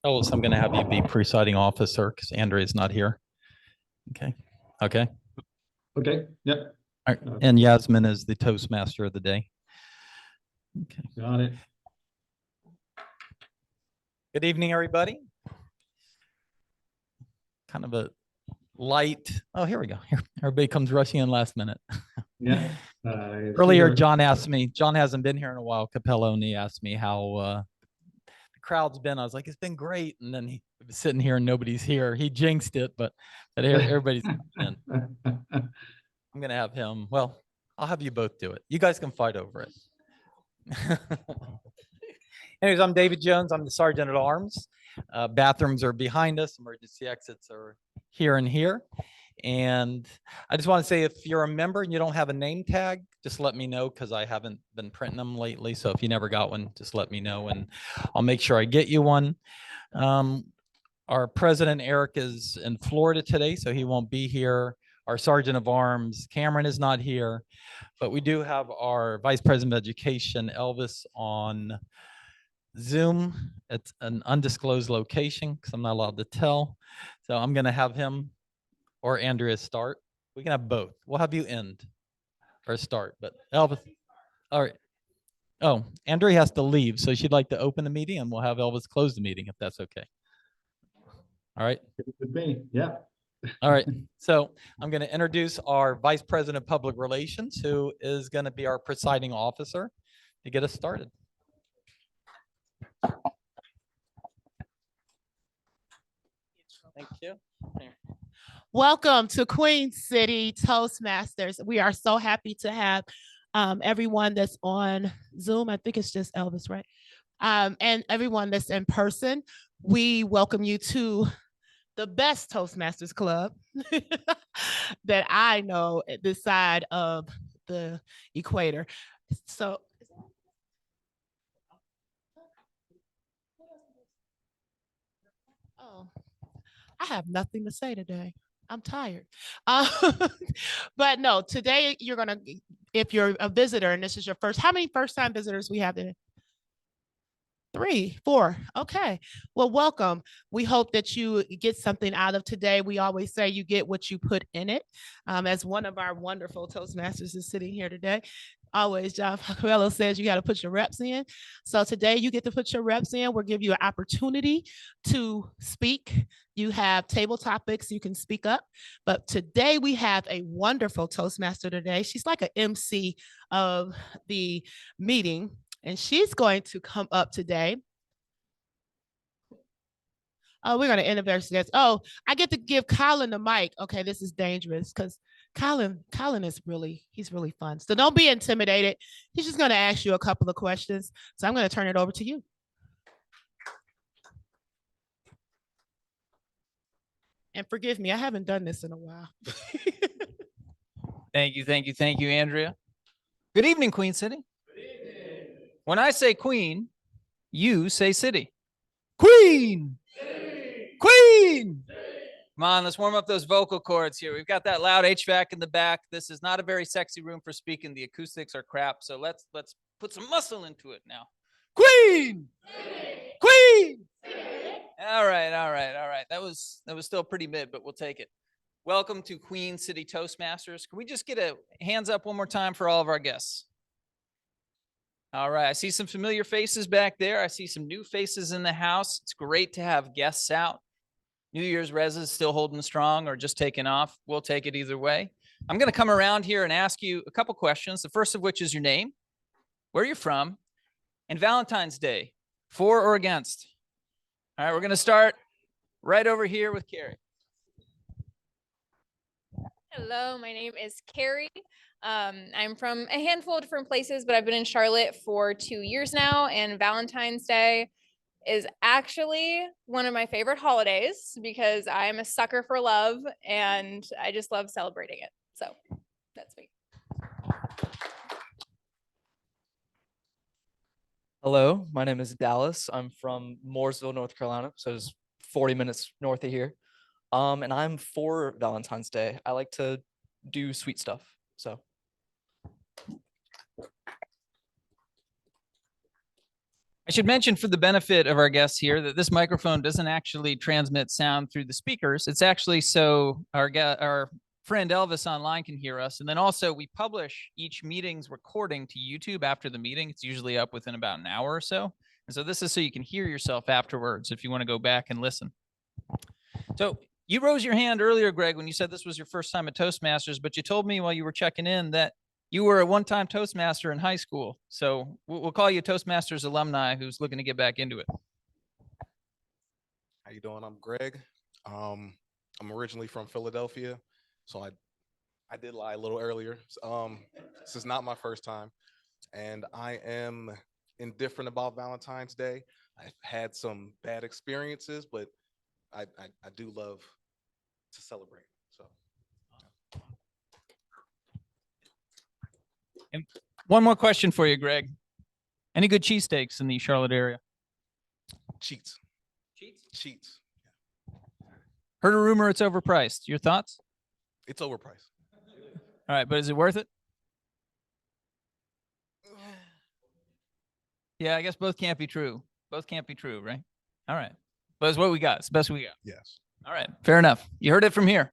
Oh, so I'm going to have you be presiding officer because Andrea's not here. Okay. Okay. Okay. Yep. All right. And Yazmeen is the Toastmaster of the day. Okay. Got it. Good evening, everybody. Kind of a light. Oh, here we go. Here, everybody comes rushing in last minute. Yeah. Earlier, John asked me, John hasn't been here in a while, Capello, and he asked me how the crowd's been. I was like, it's been great. And then he was sitting here and nobody's here. He jinxed it, but everybody's in. I'm going to have him. Well, I'll have you both do it. You guys can fight over it. Anyways, I'm David Jones. I'm the Sergeant at Arms. Bathrooms are behind us. Emergency exits are here and here. And I just want to say, if you're a member and you don't have a name tag, just let me know because I haven't been printing them lately. So if you never got one, just let me know and I'll make sure I get you one. Our President, Eric, is in Florida today, so he won't be here. Our Sergeant of Arms, Cameron, is not here. But we do have our Vice President of Education, Elvis, on Zoom. It's an undisclosed location because I'm not allowed to tell. So I'm going to have him or Andrea start. We can have both. We'll have you end or start, but Elvis. All right. Oh, Andrea has to leave, so she'd like to open the meeting, and we'll have Elvis close the meeting if that's okay. All right. With me. Yeah. All right. So I'm going to introduce our Vice President of Public Relations, who is going to be our presiding officer to get us started. Thank you. Here. Welcome to Queen City Toastmasters. We are so happy to have everyone that's on Zoom. I think it's just Elvis, right? And everyone that's in person. We welcome you to the best Toastmasters club that I know at this side of the equator. So I have nothing to say today. I'm tired. But no, today you're going to, if you're a visitor and this is your first, how many first-time visitors we have today? 3, 4. Okay. Well, welcome. We hope that you get something out of today. We always say you get what you put in it. As one of our wonderful Toastmasters is sitting here today, always John Falcoello says you got to put your reps in. So today you get to put your reps in. We'll give you an opportunity to speak. You have table topics, you can speak up. But today we have a wonderful Toastmaster today. She's like an MC of the meeting. And she's going to come up today. Oh, we're going to introduce this. Oh, I get to give Colin the mic. Okay, this is dangerous because Colin is he's really fun. So don't be intimidated. He's just going to ask you a couple of questions. So I'm going to turn it over to you. And forgive me, I haven't done this in a while. Thank you, Andrea. Good evening, Queen City. When I say queen, you say city. Queen! City. Queen! City. Come on, let's warm up those vocal cords here. We've got that loud HVAC in the back. This is not a very sexy room for speaking. The acoustics are crap, so let's put some muscle into it now. Queen! City. Queen! City. All right. That was still pretty mid, but we'll take it. Welcome to Queen City Toastmasters. Can we just get a hands up one more time for all of our guests? All right, I see some familiar faces back there. I see some new faces in the house. It's great to have guests out. New Year's res is still holding strong or just taking off. We'll take it either way. I'm going to come around here and ask you a couple questions. The first of which is your name, where you're from, and Valentine's Day, for or against. All right, we're going to start right over here with Carrie. Hello, my name is Carrie. I'm from a handful of different places, but I've been in Charlotte for 2 years now, and Valentine's Day is actually one of my favorite holidays because I'm a sucker for love and I just love celebrating it. So that's me. Hello, my name is Dallas. I'm from Mooresville, North Carolina, so it's 40 minutes north of here. And I'm for Valentine's Day. I like to do sweet stuff, so. I should mention for the benefit of our guests here that this microphone doesn't actually transmit sound through the speakers. It's actually so our friend Elvis online can hear us. And then also we publish each meeting's recording to YouTube after the meeting. It's usually up within about an hour or so. And so this is so you can hear yourself afterwards if you want to go back and listen. So you rose your hand earlier, Greg, when you said this was your first time at Toastmasters, but you told me while you were checking in that you were a one-time Toastmaster in high school. So we'll call you Toastmasters alumni who's looking to get back into it. How you doing? I'm Greg. I'm originally from Philadelphia, so I did lie a little earlier. This is not my first time, and I am indifferent about Valentine's Day. I've had some bad experiences, but I do love to celebrate. So. And one more question for you, Greg. Any good cheesesteaks in the Charlotte area? Cheats. Cheats. Heard a rumor it's overpriced. Your thoughts? It's overpriced. All right, but is it worth it? Yeah, I guess both can't be true. Both can't be true, right? All right. But it's what we got. It's the best we got. Yes. All right. Fair enough. You heard it from here.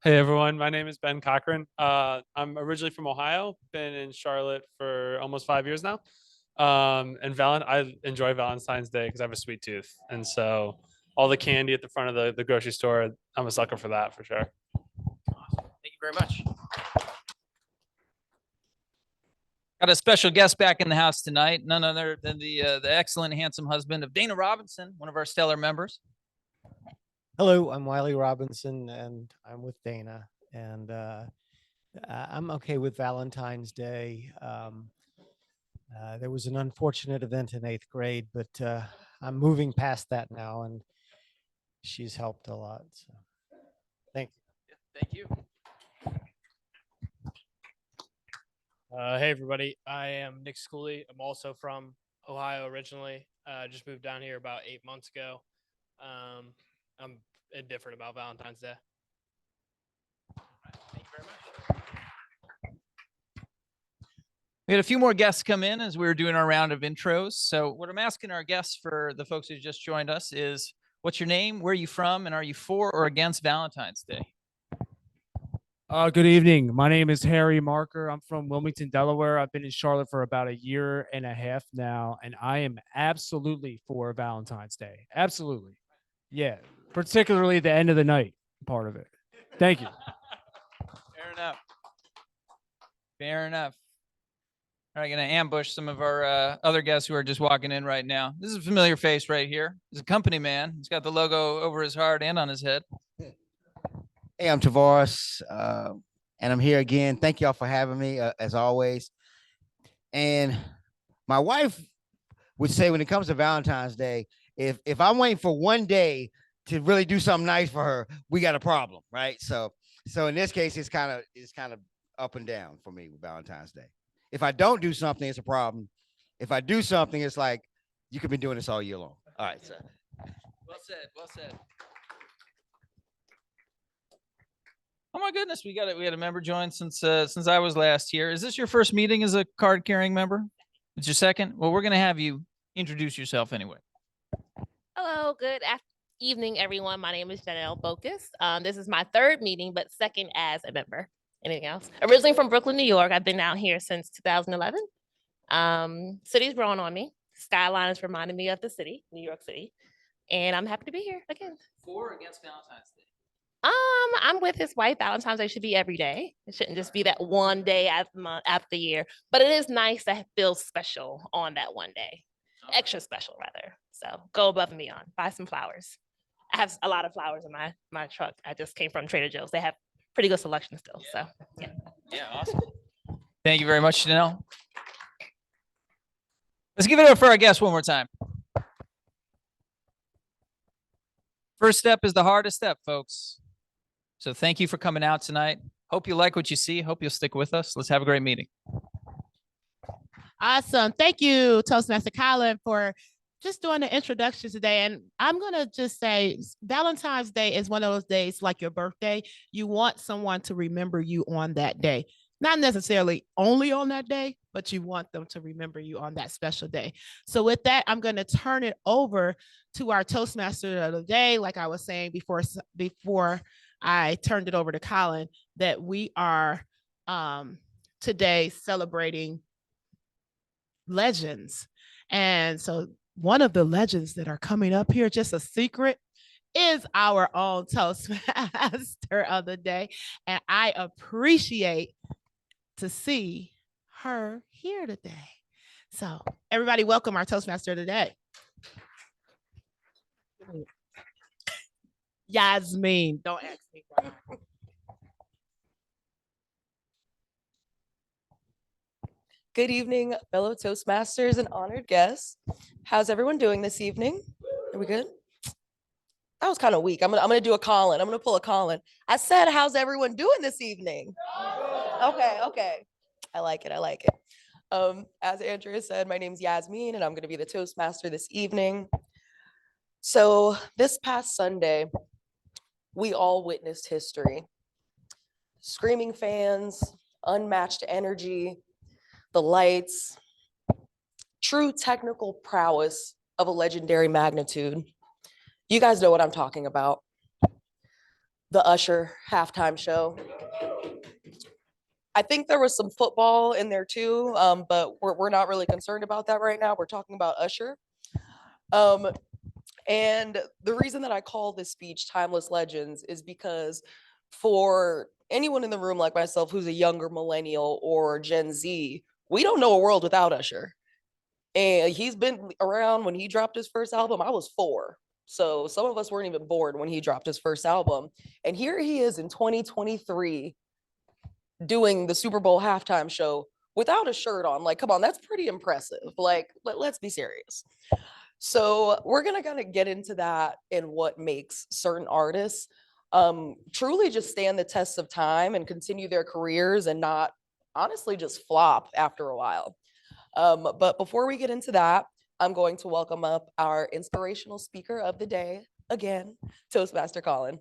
Hey everyone, my name is Ben Cochran. I'm originally from Ohio, been in Charlotte for almost 5 years now. And I enjoy Valentine's Day because I have a sweet tooth. And so all the candy at the front of the grocery store, I'm a sucker for that for sure. Awesome. Thank you very much. Got a special guest back in the house tonight, none other than the excellent, handsome husband of Dana Robinson, one of our stellar members. Hello, I'm Wiley Robinson, and I'm with Dana, and I'm okay with Valentine's Day. There was an unfortunate event in 8th grade, but I'm moving past that now, and she's helped a lot. So, thank you. Thank you. Hey everybody, I am Nick Schooley. I'm also from Ohio originally. Just moved down here about 8 months ago. I'm indifferent about Valentine's Day. Thank you very much. We had a few more guests come in as we were doing our round of intros. So what I'm asking our guests, for the folks who just joined us, is what's your name, where are you from, and are you for or against Valentine's Day? Good evening. My name is Harry Marker. I'm from Wilmington, Delaware. I've been in Charlotte for about 1.5 years now, and I am absolutely for Valentine's Day. Absolutely. Yeah, particularly the end of the night part of it. Thank you. Fair enough. Fair enough. All right, going to ambush some of our other guests who are just walking in right now. This is a familiar face right here. He's a company man. He's got the logo over his heart and on his head. Hey, I'm Tavares, and I'm here again. Thank y'all for having me, as always. And my wife would say, when it comes to Valentine's Day, if I'm waiting for one day to really do something nice for her, we got a problem, right? So in this case, it's kind of up and down for me with Valentine's Day. If I don't do something, it's a problem. If I do something, it's like, you could be doing this all year long. All right, so. Well said. Well said. Oh my goodness, we had a member join since I was last here. Is this your first meeting as a card carrying member? It's your second? Well, we're gonna have you introduce yourself anyway. Hello, good evening, everyone. My name is Janelle Bocus. This is my 3rd meeting, but 2nd as a member. Anything else? Originally from Brooklyn, New York. I've been out here since 2011. City's growing on me. Skyline has reminded me of the city, New York City, and I'm happy to be here again. For or against Valentine's Day? I'm with his wife. Valentine's Day should be every day. It shouldn't just be that one day after the year. But it is nice to feel special on that one day. Extra special, rather. So go above and beyond. Buy some flowers. I have a lot of flowers in my truck. I just came from Trader Joe's. They have pretty good selection still. So yeah. Yeah, awesome. Thank you very much, Janelle. Let's give it up for our guests one more time. First step is the hardest step, folks. So thank you for coming out tonight. Hope you like what you see. Hope you'll stick with us. Let's have a great meeting. Awesome. Thank you, Toastmaster Colin, for just doing the introduction today. And I'm going to just say Valentine's Day is one of those days like your birthday. You want someone to remember you on that day. not necessarily only on that day, but you want them to remember you on that special day. So with that, I'm going to turn it over to our Toastmaster of the day. Like I was saying before I turned it over to Colin, that we are today celebrating legends. And so one of the legends that are coming up here, just a secret, is our own Toastmaster of the day. And I appreciate to see her here today. So everybody welcome our Toastmaster of the day. Yazmeen, don't ask me why. Good evening, fellow Toastmasters and honored guests. How's everyone doing this evening? Are we good? That was kind of weak. I'm gonna do a Colin. I'm gonna pull a Colin. I said, how's everyone doing this evening? Okay. I like it. As Andrea said, my name's Yazmeen and I'm gonna be the Toastmaster this evening. So this past Sunday, we all witnessed history. Screaming fans, unmatched energy, the lights, true technical prowess of a legendary magnitude. You guys know what I'm talking about. The Usher halftime show. I think there was some football in there too, but we're not really concerned about that right now. We're talking about Usher. And the reason that I call this speech Timeless Legends is because for anyone in the room like myself who's a younger millennial or Gen Z, we don't know a world without Usher. And he's been around. When he dropped his first album, I was 4. So some of us weren't even born when he dropped his first album. And here he is in 2023 doing the Super Bowl halftime show without a shirt on. Like, come on, that's pretty impressive. Like, let's be serious. So we're gonna kind of get into that and what makes certain artists truly just stand the test of time and continue their careers and not honestly just flop after a while. But before we get into that, I'm going to welcome up our inspirational speaker of the day, again, Toastmaster Colin.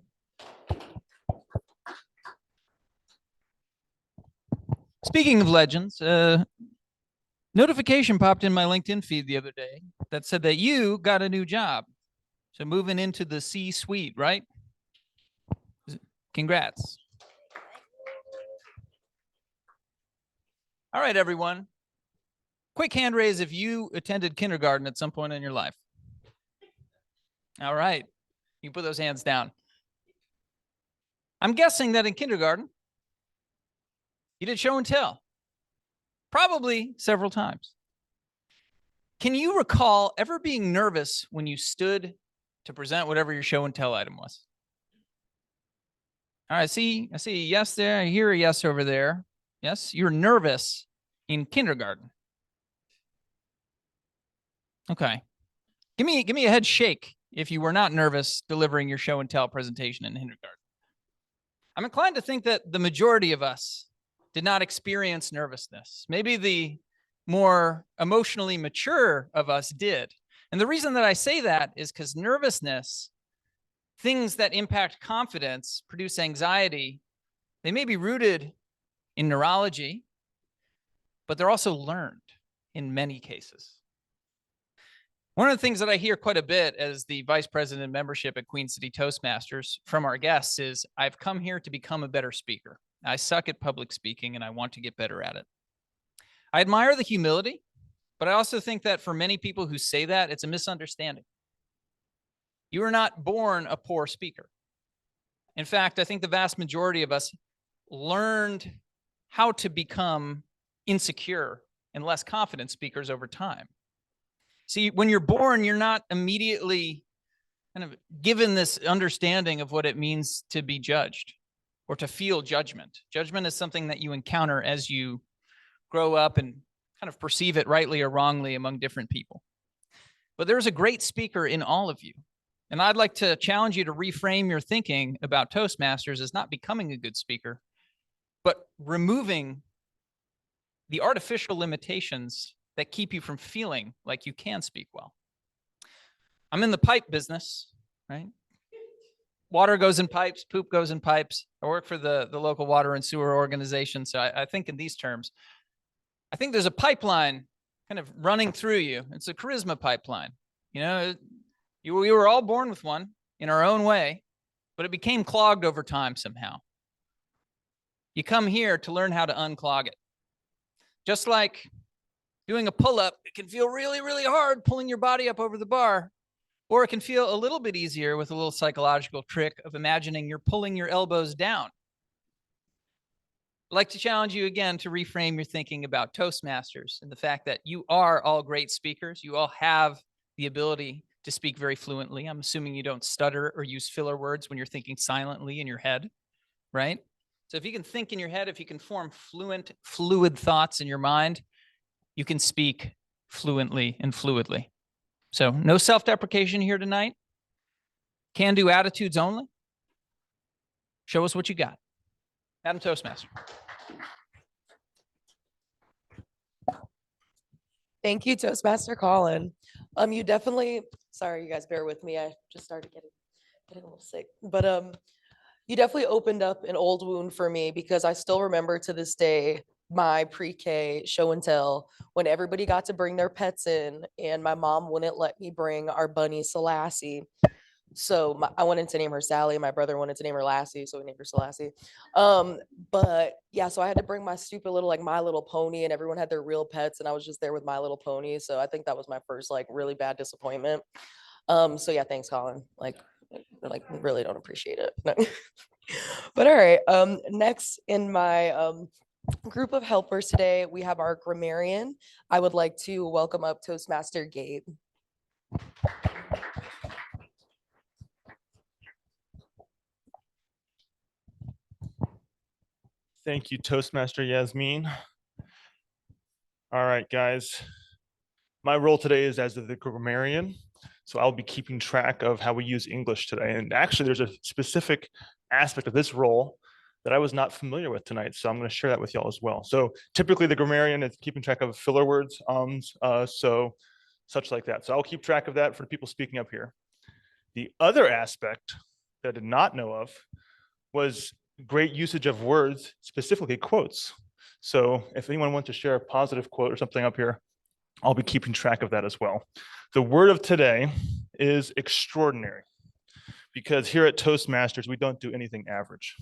Speaking of legends, notification popped in my LinkedIn feed the other day that said that you got a new job. So moving into the C-suite, right? Congrats. All right, everyone. Quick hand raise if you attended kindergarten at some point in your life. All right. You put those hands down. I'm guessing that in kindergarten, you did show and tell. Probably several times. Can you recall ever being nervous when you stood to present whatever your show and tell item was? All right, I see a yes there. I hear a yes over there. Yes, you're nervous in kindergarten. Okay. Give me a head shake if you were not nervous delivering your show and tell presentation in kindergarten. I'm inclined to think that the majority of us did not experience nervousness. Maybe the more emotionally mature of us did. And the reason that I say that is because nervousness, things that impact confidence, produce anxiety, they may be rooted in neurology, but they're also learned in many cases. One of the things that I hear quite a bit as the vice president of membership at Queen City Toastmasters from our guests is, I've come here to become a better speaker. I suck at public speaking and I want to get better at it. I admire the humility, but I also think that for many people who say that, it's a misunderstanding. You are not born a poor speaker. In fact, I think the vast majority of us learned how to become insecure and less confident speakers over time. See, when you're born, you're not immediately kind of given this understanding of what it means to be judged or to feel judgment. Judgment is something that you encounter as you grow up and kind of perceive it rightly or wrongly among different people. But there's a great speaker in all of you. And I'd like to challenge you to reframe your thinking about Toastmasters as not becoming a good speaker, but removing the artificial limitations that keep you from feeling like you can speak well. I'm in the pipe business, right? water goes in pipes, poop goes in pipes. I work for the local water and sewer organization. So I think in these terms, I think there's a pipeline kind of running through you. It's a charisma pipeline. You know, we were all born with one in our own way, but it became clogged over time somehow. You come here to learn how to unclog it. Just like doing a pull-up, it can feel really, really hard pulling your body up over the bar, or it can feel a little bit easier with a little psychological trick of imagining you're pulling your elbows down. I'd like to challenge you again to reframe your thinking about Toastmasters and the fact that you are all great speakers. You all have the ability to speak very fluently. I'm assuming you don't stutter or use filler words when you're thinking silently in your head, right? So if you can think in your head, if you can form fluid thoughts in your mind, you can speak fluently and fluidly. So no self-deprecation here tonight. Can-do attitudes only. Show us what you got. Madam Toastmaster. Thank you, Toastmaster Colin. You definitely, sorry, you guys bear with me. I just started getting a little sick, but you definitely opened up an old wound for me because I still remember to this day my pre-K show and tell when everybody got to bring their pets in and my mom wouldn't let me bring our bunny Selassie. So I wanted to name her Sally. My brother wanted to name her Lassie, so we named her Selassie. But yeah, so I had to bring my stupid little like My Little Pony, and everyone had their real pets, and I was just there with My Little Pony. So I think that was my first like really bad disappointment. So yeah, thanks, Colin. Like really don't appreciate it. But all right. Next in my group of helpers today, we have our grammarian. I would like to welcome up Toastmaster Gabe. Thank you, Toastmaster Yazmeen. All right, guys. My role today is as the grammarian. So I'll be keeping track of how we use English today. And actually, there's a specific aspect of this role that I was not familiar with tonight. So I'm going to share that with y'all as well. So typically the grammarian is keeping track of filler words, so such like that. So I'll keep track of that for the people speaking up here. The other aspect that I did not know of was great usage of words, specifically quotes. So if anyone wants to share a positive quote or something up here, I'll be keeping track of that as well. The word of today is extraordinary, because here at Toastmasters, we don't do anything average.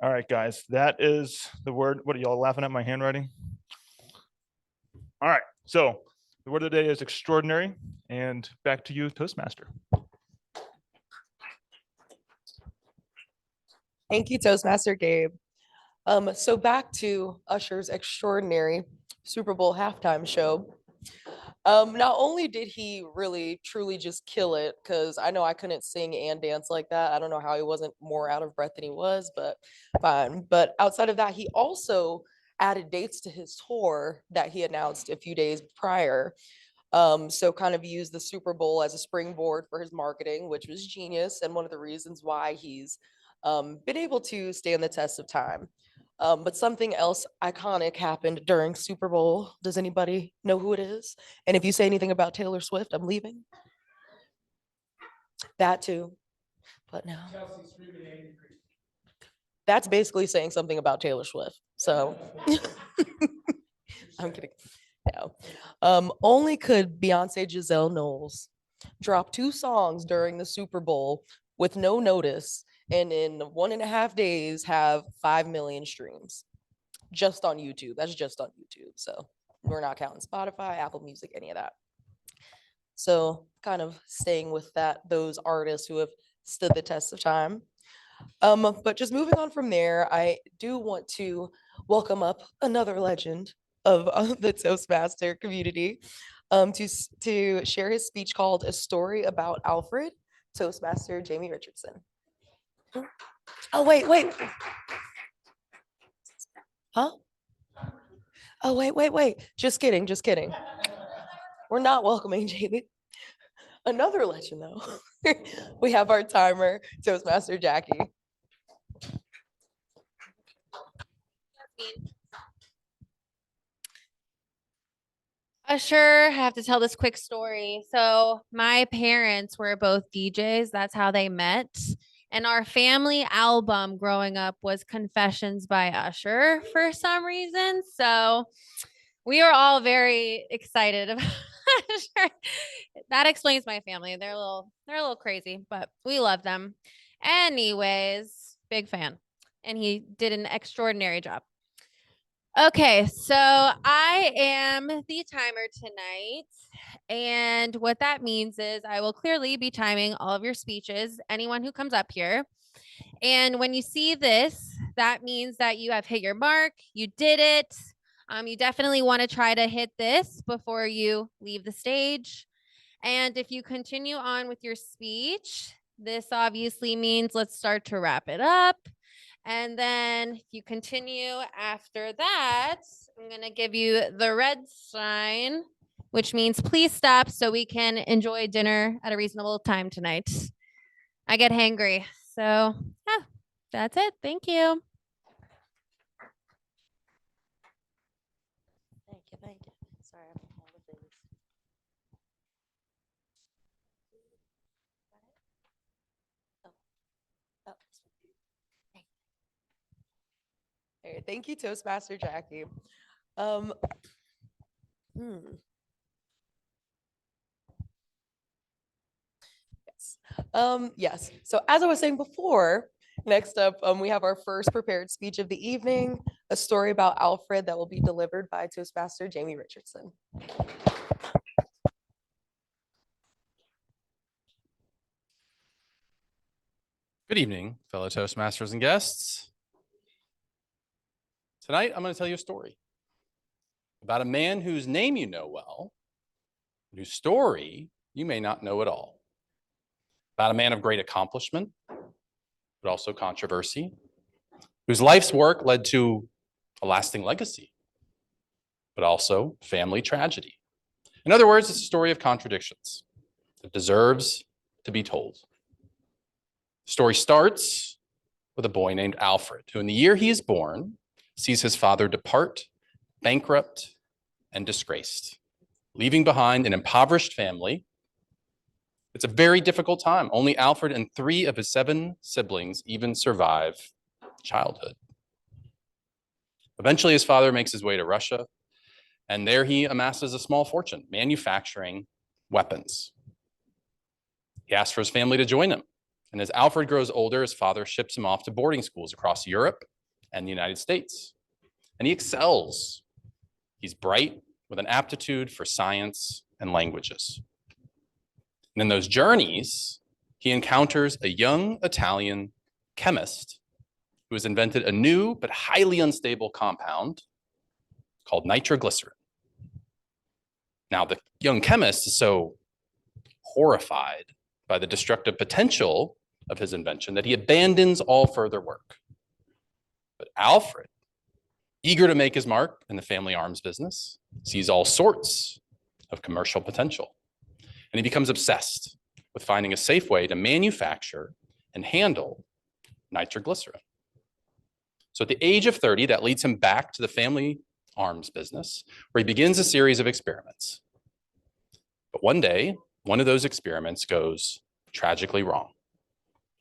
All right, guys, that is the word. What are y'all laughing at my handwriting? All right, so the word of the day is extraordinary, and back to you, Toastmaster. Thank you, Toastmaster Gabe. So back to Usher's extraordinary Super Bowl halftime show. Not only did he really truly just kill it, because I know I couldn't sing and dance like that. I don't know how he wasn't more out of breath than he was, but fine. But outside of that, he also added dates to his tour that he announced a few days prior. So kind of used the Super Bowl as a springboard for his marketing, which was genius, and one of the reasons why he's been able to stand the test of time. But something else iconic happened during Super Bowl. Does anybody know who it is? And if you say anything about Taylor Swift, I'm leaving. That too. But no. That's basically saying something about Taylor Swift. So I'm kidding. No. Only could Beyonce Giselle Knowles drop 2 songs during the Super Bowl with no notice, and in 1.5 days have 5 million streams just on YouTube. That's just on YouTube. So we're not counting Spotify, Apple Music, any of that. So kind of staying with that, those artists who have stood the test of time. But just moving on from there, I do want to welcome up another legend of the Toastmaster community to share his speech called A Story About Alfred, Toastmaster Jamie Richardson. Oh, wait. Huh? Oh, wait. Just kidding. We're not welcoming Jamie. Another legend, though. We have our timer, Toastmaster Jackie. Sure, I have to tell this quick story. So my parents were both DJs. That's how they met. And our family album growing up was Confessions by Usher for some reason. So we were all very excited about Usher. That explains my family. They're a little crazy, but we love them. Anyways, big fan. And he did an extraordinary job. Okay, so I am the timer tonight. And what that means is I will clearly be timing all of your speeches, anyone who comes up here. And when you see this, that means that you have hit your mark, you did it. You definitely want to try to hit this before you leave the stage. And if you continue on with your speech, this obviously means let's start to wrap it up. And then if you continue after that, I'm going to give you the red sign, which means please stop so we can enjoy dinner at a reasonable time tonight. I get hangry. So yeah, that's it. Thank you. Thank you. Sorry, I'm all the things. Oh. All right, thank you, Toastmaster Jackie. Yes. So as I was saying before, next up, we have our first prepared speech of the evening, a story about Alfred that will be delivered by Toastmaster Jamie Richardson. Good evening, fellow Toastmasters and guests. Tonight, I'm going to tell you a story about a man whose name you know well, but whose story you may not know at all. About a man of great accomplishment, but also controversy, whose life's work led to a lasting legacy, but also family tragedy. In other words, it's a story of contradictions that deserves to be told. The story starts with a boy named Alfred, who in the year he is born, sees his father depart, bankrupt, and disgraced, leaving behind an impoverished family. It's a very difficult time. Only Alfred and 3 of his 7 siblings even survive childhood. Eventually, his father makes his way to Russia, and there he amasses a small fortune, manufacturing weapons. He asks for his family to join him. And as Alfred grows older, his father ships him off to boarding schools across Europe and the United States. And he excels. He's bright with an aptitude for science and languages. And in those journeys, he encounters a young Italian chemist who has invented a new but highly unstable compound called nitroglycerin. Now, the young chemist is so horrified by the destructive potential of his invention that he abandons all further work. But Alfred, eager to make his mark in the family arms business, sees all sorts of commercial potential. And he becomes obsessed with finding a safe way to manufacture and handle nitroglycerin. So at the age of 30, that leads him back to the family arms business, where he begins a series of experiments. But one day, one of those experiments goes tragically wrong,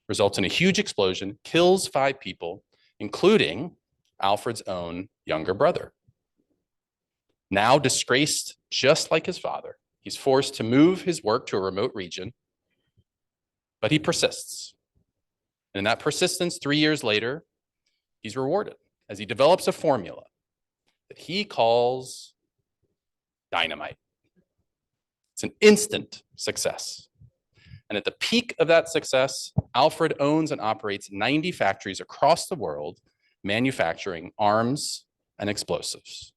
results in a huge explosion, kills 5 people, including Alfred's own younger brother. Now disgraced just like his father, he's forced to move his work to a remote region, but he persists. And in that persistence, 3 years later, he's rewarded as he develops a formula that he calls dynamite. It's an instant success. And at the peak of that success, Alfred owns and operates 90 factories across the world, manufacturing arms and explosives.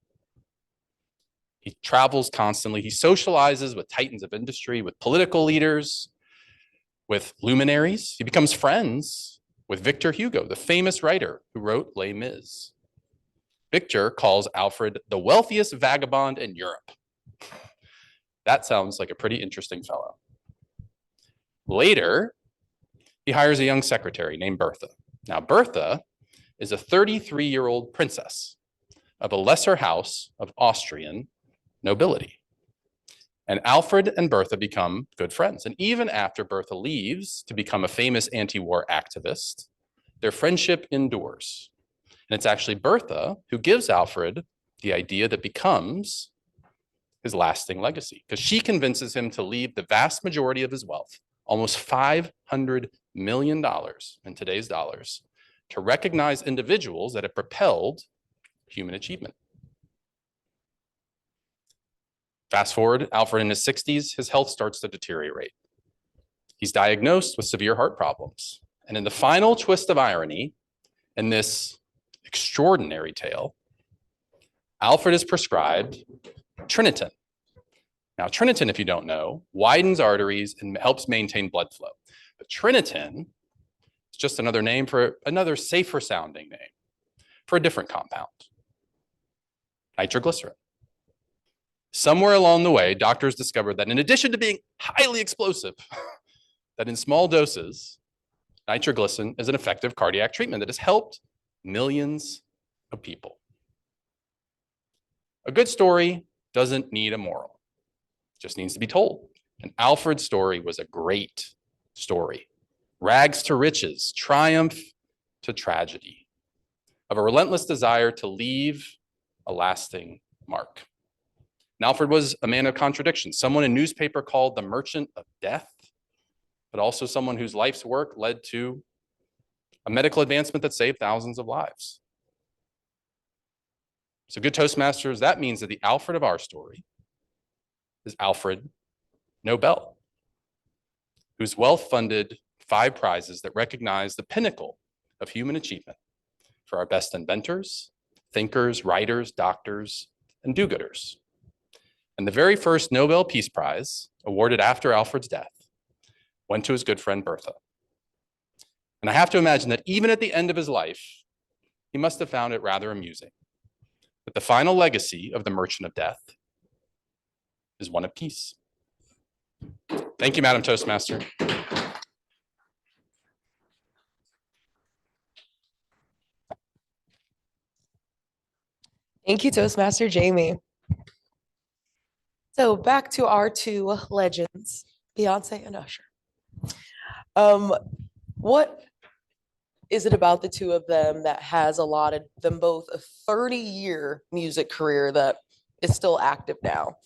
He travels constantly. He socializes with titans of industry, with political leaders, with luminaries. He becomes friends with Victor Hugo, the famous writer who wrote Les Mis. Victor calls Alfred the wealthiest vagabond in Europe. That sounds like a pretty interesting fellow. Later, he hires a young secretary named Bertha. Now, Bertha is a 33-year-old princess of a lesser house of Austrian nobility. And Alfred and Bertha become good friends. And even after Bertha leaves to become a famous anti-war activist, their friendship endures. And it's actually Bertha who gives Alfred the idea that becomes his lasting legacy, because she convinces him to leave the vast majority of his wealth, almost $500 million in today's dollars, to recognize individuals that have propelled human achievement. Fast forward, Alfred in his 60s, his health starts to deteriorate. He's diagnosed with severe heart problems. And in the final twist of irony, in this extraordinary tale, Alfred is prescribed Triniton. Now, Triniton, if you don't know, widens arteries and helps maintain blood flow. But Triniton is just another name for another safer sounding name for a different compound, nitroglycerin. Somewhere along the way, doctors discovered that in addition to being highly explosive, that in small doses, nitroglycerin is an effective cardiac treatment that has helped millions of people. A good story doesn't need a moral, it just needs to be told. And Alfred's story was a great story. Rags to riches, triumph to tragedy, of a relentless desire to leave a lasting mark. And Alfred was a man of contradictions, someone a newspaper called the merchant of death, but also someone whose life's work led to a medical advancement that saved thousands of lives. So good Toastmasters, that means that the Alfred of our story is Alfred Nobel, whose wealth funded 5 prizes that recognize the pinnacle of human achievement for our best inventors, thinkers, writers, doctors, and do-gooders. And the very first Nobel Peace Prize, awarded after Alfred's death, went to his good friend Bertha. And I have to imagine that even at the end of his life, he must have found it rather amusing that the final legacy of the Merchant of Death is one of peace. Thank you, Madam Toastmaster. Thank you, Toastmaster Jamie. So back to our 2 legends, Beyonce and Usher. What is it about the 2 of them that has allotted them both a 30-year music career that is still active now?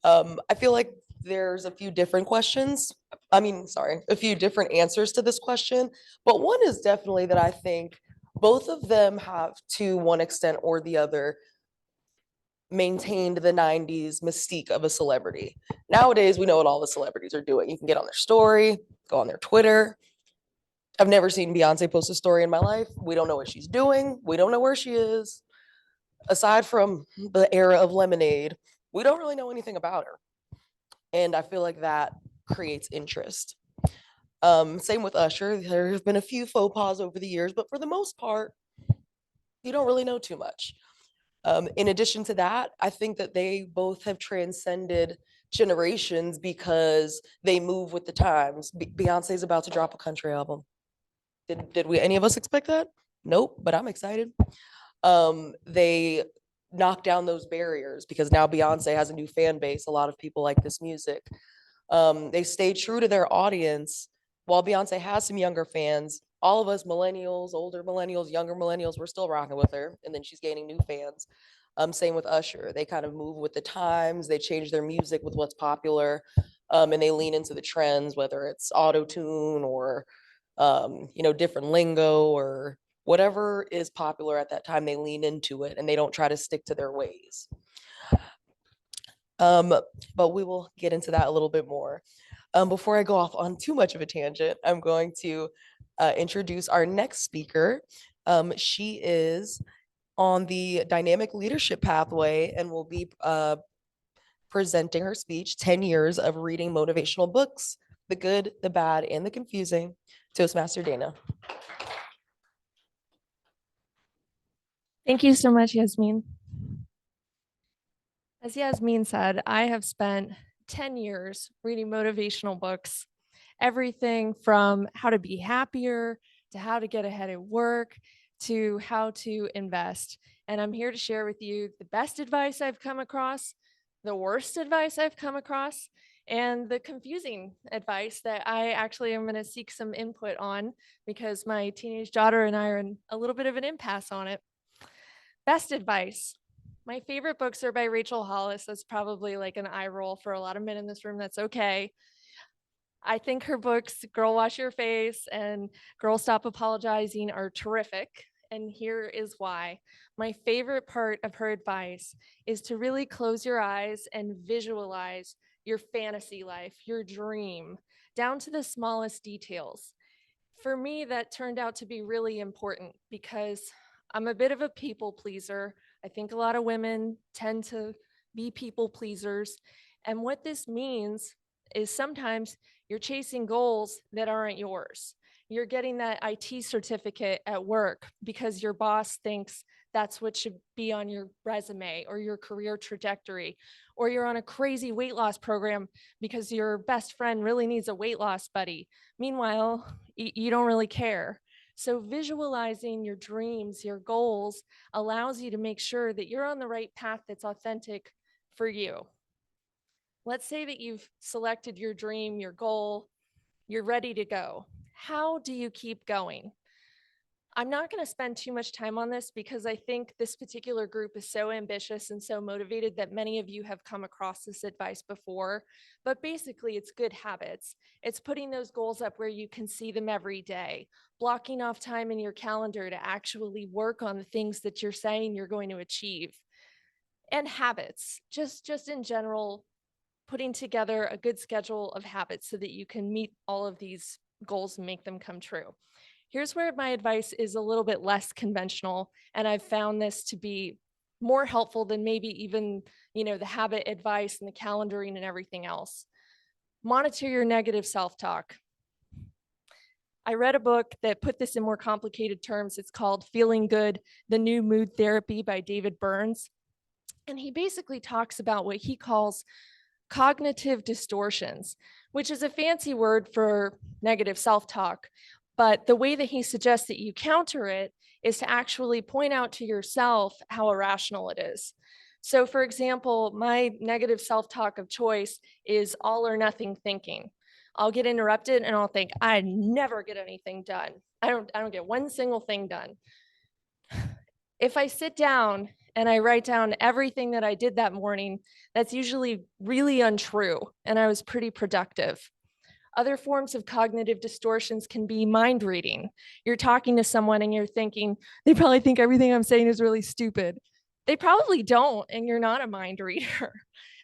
I feel like there's a few different questions. A few different answers to this question, but one is definitely that I think both of them have, to one extent or the other, maintained the 90s mystique of a celebrity. Nowadays, we know what all the celebrities are doing. You can get on their story, go on their Twitter. I've never seen Beyonce post a story in my life. We don't know what she's doing. We don't know where she is. Aside from the era of Lemonade, we don't really know anything about her. And I feel like that creates interest. Same with Usher. There have been a few faux pas over the years, but for the most part, you don't really know too much. In addition to that, I think that they both have transcended generations because they move with the times. Beyonce's about to drop a country album. Did we any of us expect that? Nope, but I'm excited. They knock down those barriers because now Beyonce has a new fan base. A lot of people like this music. They stay true to their audience. While Beyonce has some younger fans, all of us millennials, older millennials, younger millennials, we're still rocking with her. And then she's gaining new fans. Same with Usher. They kind of move with the times. They change their music with what's popular. And they lean into the trends, whether it's auto-tune or, different lingo or whatever is popular at that time. They lean into it and they don't try to stick to their ways. But we will get into that a little bit more. Before I go off on too much of a tangent, I'm going to introduce our next speaker. She is on the dynamic leadership pathway and will be presenting her speech, 10 years of reading motivational books, the good, the bad, and the confusing. Toastmaster Dana. Thank you so much, Yazmeen. As Yazmeen said, I have spent 10 years reading motivational books, everything from how to be happier to how to get ahead at work to how to invest. And I'm here to share with you the best advice I've come across, the worst advice I've come across, and the confusing advice that I actually am going to seek some input on because my teenage daughter and I are in a little bit of an impasse on it. Best advice. My favorite books are by Rachel Hollis. That's probably like an eye roll for a lot of men in this room. That's okay. I think her books, Girl Wash Your Face and Girl Stop Apologizing, are terrific. And here is why. My favorite part of her advice is to really close your eyes and visualize your fantasy life, your dream, down to the smallest details. For me, that turned out to be really important because I'm a bit of a people pleaser. I think a lot of women tend to be people pleasers. And what this means is sometimes you're chasing goals that aren't yours. You're getting that IT certificate at work because your boss thinks that's what should be on your resume or your career trajectory, or you're on a crazy weight loss program because your best friend really needs a weight loss buddy. Meanwhile, you don't really care. So visualizing your dreams, your goals, allows you to make sure that you're on the right path that's authentic for you. Let's say that you've selected your dream, your goal, you're ready to go. How do you keep going? I'm not going to spend too much time on this because I think this particular group is so ambitious and so motivated that many of you have come across this advice before. But basically, it's good habits. It's putting those goals up where you can see them every day, blocking off time in your calendar to actually work on the things that you're saying you're going to achieve. And habits, just in general, putting together a good schedule of habits so that you can meet all of these goals and make them come true. Here's where my advice is a little bit less conventional, and I've found this to be more helpful than maybe even, the habit advice and the calendaring and everything else. Monitor your negative self-talk. I read a book that put this in more complicated terms. It's called Feeling Good, The New Mood Therapy by David Burns. And he basically talks about what he calls cognitive distortions, which is a fancy word for negative self-talk. But the way that he suggests that you counter it is to actually point out to yourself how irrational it is. So for example, my negative self-talk of choice is all or nothing thinking. I'll get interrupted and I'll think, I never get anything done. I don't get one single thing done. If I sit down and I write down everything that I did that morning, that's usually really untrue, and I was pretty productive. Other forms of cognitive distortions can be mind reading. You're talking to someone and you're thinking, they probably think everything I'm saying is really stupid. They probably don't, and you're not a mind reader.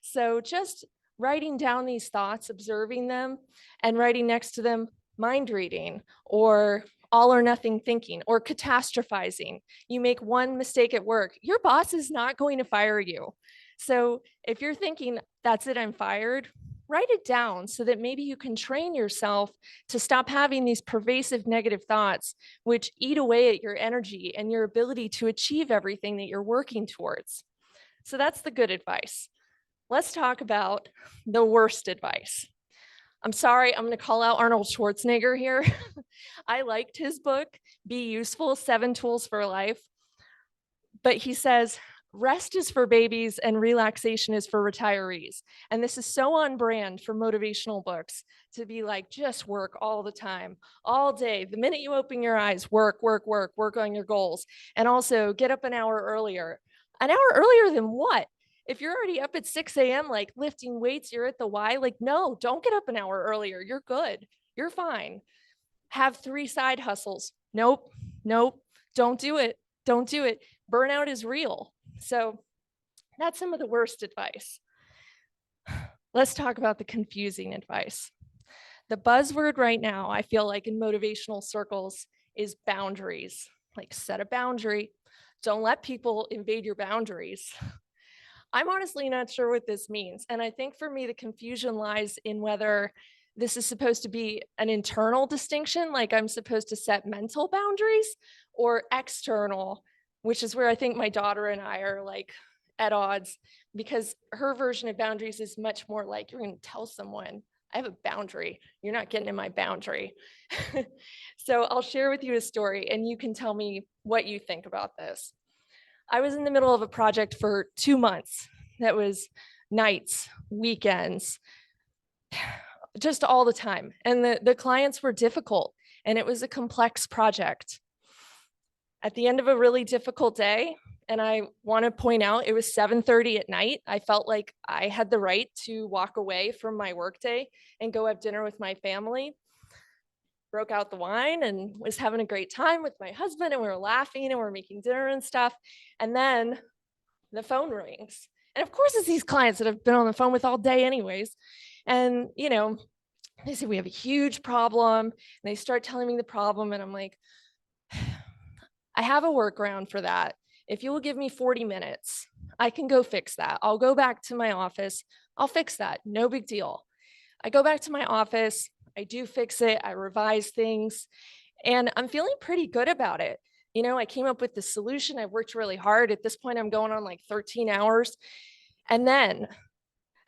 So just writing down these thoughts, observing them, and writing next to them, mind reading, or all or nothing thinking, or catastrophizing. You make one mistake at work, your boss is not going to fire you. So if you're thinking, that's it, I'm fired, write it down so that maybe you can train yourself to stop having these pervasive negative thoughts, which eat away at your energy and your ability to achieve everything that you're working towards. So that's the good advice. Let's talk about the worst advice. I'm sorry, I'm going to call out Arnold Schwarzenegger here. I liked his book, Be Useful, 7 Tools for Life. But he says, rest is for babies and relaxation is for retirees. And this is so on brand for motivational books to be like, just work all the time, all day. The minute you open your eyes, work, work, work, work on your goals. And also get up an hour earlier. An hour earlier than what? If you're already up at 6 a.m., like lifting weights, you're at the Y, like, no, don't get up an hour earlier. You're good. You're fine. Have 3 side hustles. Nope. Don't do it. Don't do it. Burnout is real. So that's some of the worst advice. Let's talk about the confusing advice. The buzzword right now, I feel like in motivational circles, is boundaries. Like, set a boundary. Don't let people invade your boundaries. I'm honestly not sure what this means. And I think for me, the confusion lies in whether this is supposed to be an internal distinction, like I'm supposed to set mental boundaries, or external, which is where I think my daughter and I are like at odds, because her version of boundaries is much more like, you're going to tell someone, I have a boundary. You're not getting in my boundary. So I'll share with you a story and you can tell me what you think about this. I was in the middle of a project for 2 months that was nights, weekends, just all the time. And the clients were difficult, and it was a complex project. At the end of a really difficult day, and I want to point out it was 7:30 at night, I felt like I had the right to walk away from my workday and go have dinner with my family. Broke out the wine and was having a great time with my husband, and we were laughing and we were making dinner and stuff. And then the phone rings. And of course, it's these clients that I've been on the phone with all day anyways. And, you know, they say, we have a huge problem. And they start telling me the problem. And I'm like, I have a workaround for that. If you will give me 40 minutes, I can go fix that. I'll go back to my office. I'll fix that. No big deal. I go back to my office. I do fix it. I revise things. And I'm feeling pretty good about it. You know, I came up with the solution. I worked really hard. At this point, I'm going on like 13 hours. And then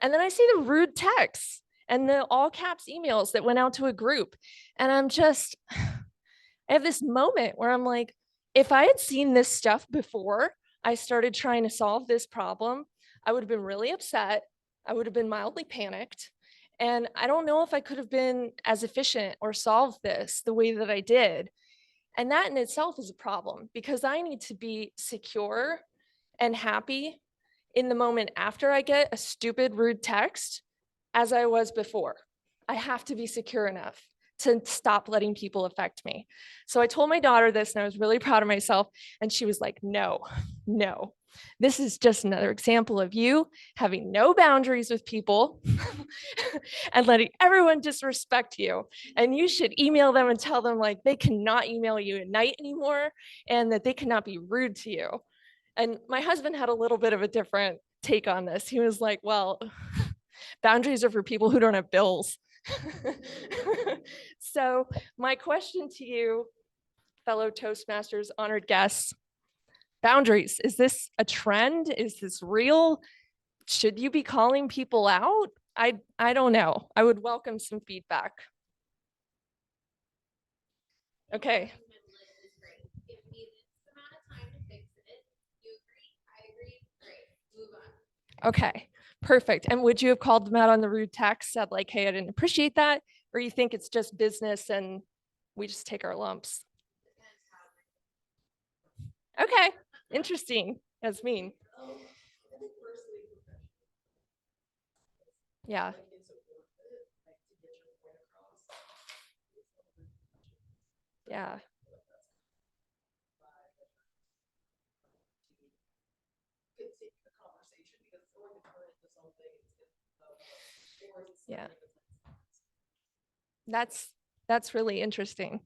I see the rude texts and the all caps emails that went out to a group. And I'm just, I have this moment where I'm like, if I had seen this stuff before I started trying to solve this problem, I would have been really upset. I would have been mildly panicked. And I don't know if I could have been as efficient or solved this the way that I did. And that in itself is a problem, because I need to be secure and happy in the moment after I get a stupid, rude text as I was before. I have to be secure enough to stop letting people affect me. So I told my daughter this, and I was really proud of myself. And she was like, no, this is just another example of you having no boundaries with people and letting everyone disrespect you. And you should email them and tell them like they cannot email you at night anymore, and that they cannot be rude to you. And my husband had a little bit of a different take on this. He was like, well, boundaries are for people who don't have bills. So my question to you, fellow Toastmasters, honored guests, boundaries, is this a trend? Is this real? Should you be calling people out? I don't know. I would welcome some feedback. Okay. Okay, perfect. And would you have called them out on the rude text, said like, hey, I didn't appreciate that? Or you think it's just business and we just take our lumps? Okay, interesting. Yazmeen. Yeah. Yeah. Yeah. That's really interesting.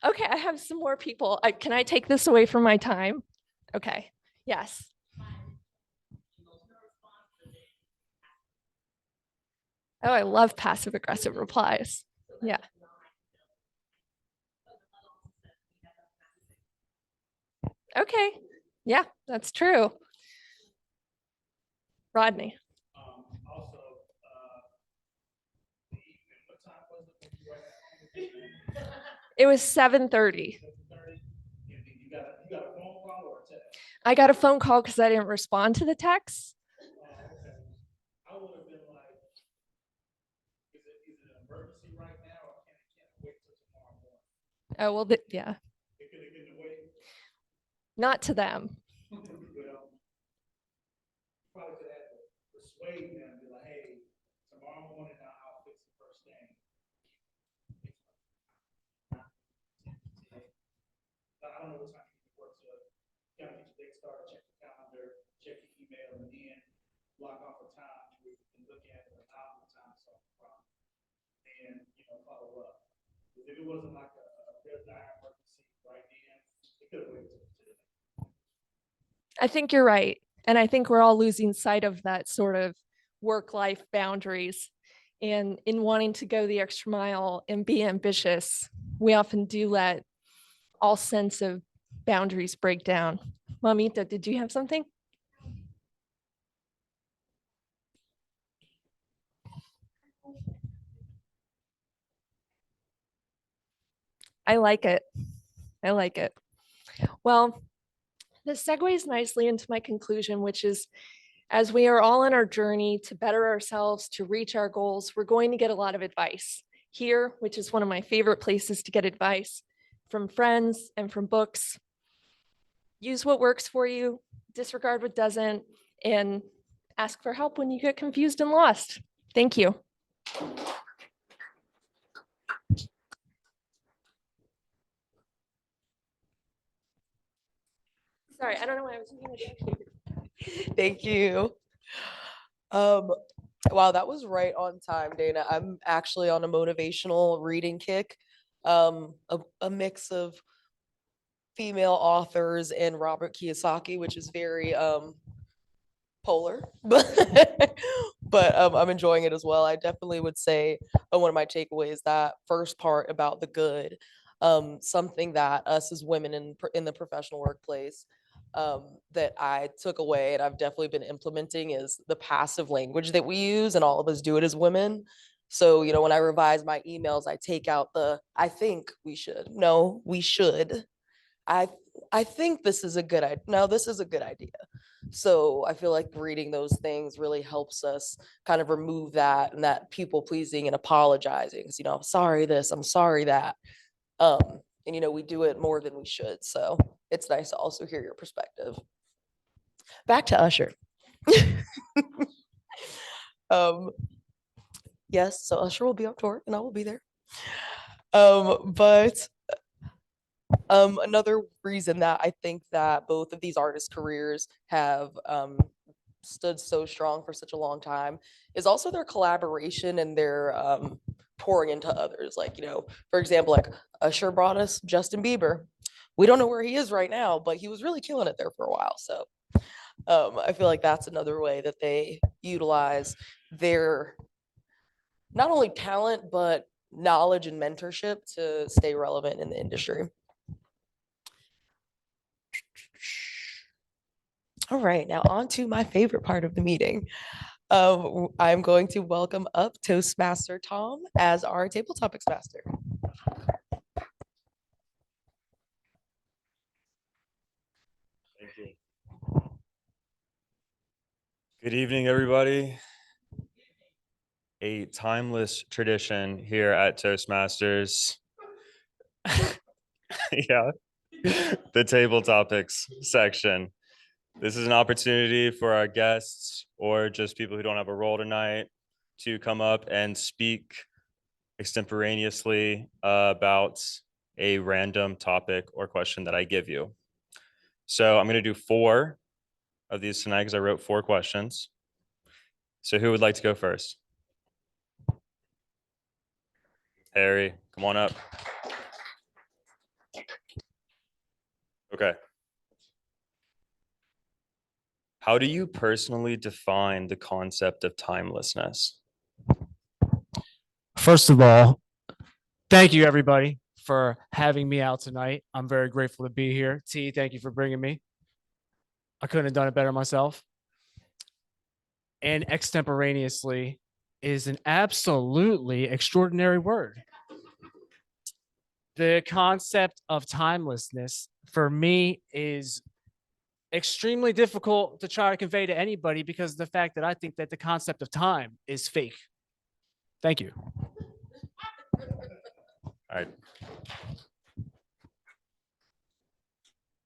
Okay, I have some more people. Can I take this away from my time? Okay. Yes. Oh, I love passive aggressive replies. Yeah. Okay. Yeah, that's true. Rodney. It was 7:30. I got a phone call because I didn't respond to the text. Oh, well, yeah. Not to them. I don't know what time you work, so you gotta get your day started, check the calendar, check your email, and then block off a time where you can look at the time solve the problem, and follow up. Because if it wasn't like a real dire emergency right then, it could have waited till today. I think you're right. And I think we're all losing sight of that sort of work-life boundaries. And in wanting to go the extra mile and be ambitious, we often do let all sense of boundaries break down. Mamita, did you have something? I like it. I like it. Well, this segues nicely into my conclusion, which is As we are all on our journey to better ourselves, to reach our goals, we're going to get a lot of advice here, which is one of my favorite places to get advice from friends and from books. Use what works for you, disregard what doesn't, and ask for help when you get confused and lost. Thank you. Sorry, I don't know why I was using Thank you. Wow, that was right on time, Dana. I'm actually on a motivational reading kick. A mix of female authors and Robert Kiyosaki, which is very polar, but I'm enjoying it as well. I definitely would say one of my takeaways, that first part about the good, something that us as women in the professional workplace, that I took away and I've definitely been implementing, is the passive language that we use, and all of us do it as women. So, you know, when I revise my emails, I take out the "I think we should." No, we should. I think this is a good idea. No, this is a good idea. So I feel like reading those things really helps us kind of remove that and that people pleasing and apologizing. You know, I'm sorry this, I'm sorry that. And you know, we do it more than we should. So it's nice to also hear your perspective. Back to Usher. Yes, so Usher will be on tour and I will be there. But another reason that I think that both of these artists' careers have stood so strong for such a long time is also their collaboration and their pouring into others. Like, you know, for example, like Usher brought us Justin Bieber. We don't know where he is right now, but he was really killing it there for a while. So I feel like that's another way that they utilize their not only talent, but knowledge and mentorship to stay relevant in the industry. All right, now on to my favorite part of the meeting. I'm going to welcome up Toastmaster Tom as our table topics master. Thank you. Good evening, everybody. A timeless tradition here at Toastmasters. Yeah, the table topics section. This is an opportunity for our guests or just people who don't have a role tonight to come up and speak extemporaneously about a random topic or question that I give you. So I'm going to do 4 of these tonight because I wrote 4 questions. So who would like to go first? Harry, come on up. Okay. How do you personally define the concept of timelessness? First of all, thank you everybody for having me out tonight. I'm very grateful to be here. T, thank you for bringing me. I couldn't have done it better myself. And extemporaneously is an absolutely extraordinary word. The concept of timelessness for me is extremely difficult to try to convey to anybody because of the fact that I think that the concept of time is fake. Thank you. All right.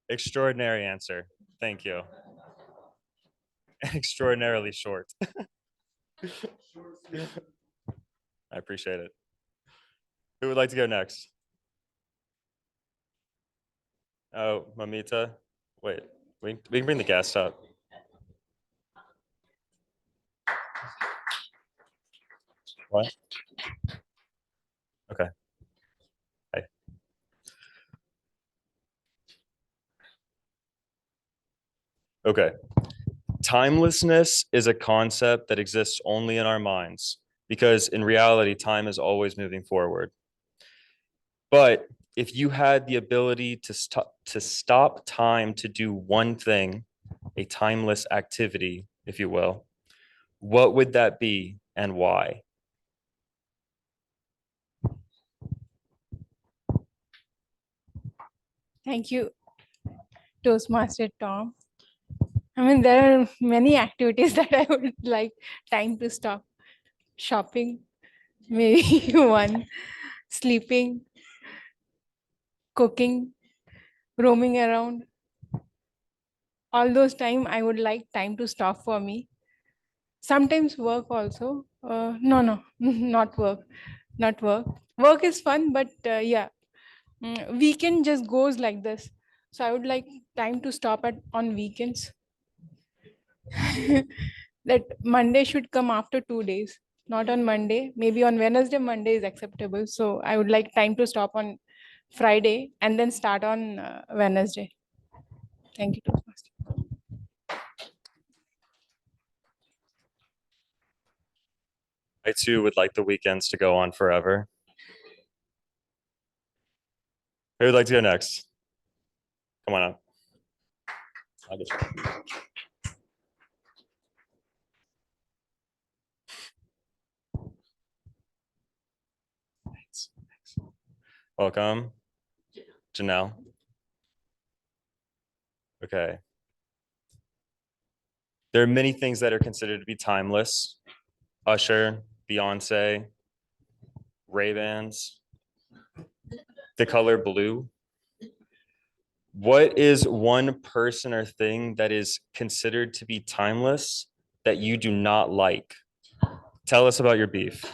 Extraordinary answer. Thank you. Extraordinarily short. I appreciate it. Who would like to go next? Oh, Mamita. Wait, we can bring the guest up. What? Okay. Hi. Okay. Timelessness is a concept that exists only in our minds because in reality, time is always moving forward. But if you had the ability to stop time to do one thing, a timeless activity, if you will, what would that be and why? Thank you, Toastmaster Tom. I mean, there are many activities that I would like time to stop. Shopping, maybe one, sleeping, cooking, roaming around. All those time I would like time to stop for me. Sometimes work also. No, not work, not work. Work is fun, but yeah, weekend just goes like this. So I would like time to stop at on weekends. That Monday should come after 2 days, not on Monday. Maybe on Wednesday, Monday is acceptable. So I would like time to stop on Friday and then start on Wednesday. Thank you, Toastmaster. I too would like the weekends to go on forever. Who would like to go next? Come on up. I'll get you. Welcome, Janelle. Okay. There are many things that are considered to be timeless. Usher, Beyonce, Ray-Bans, the color blue. What is one person or thing that is considered to be timeless that you do not like? Tell us about your beef.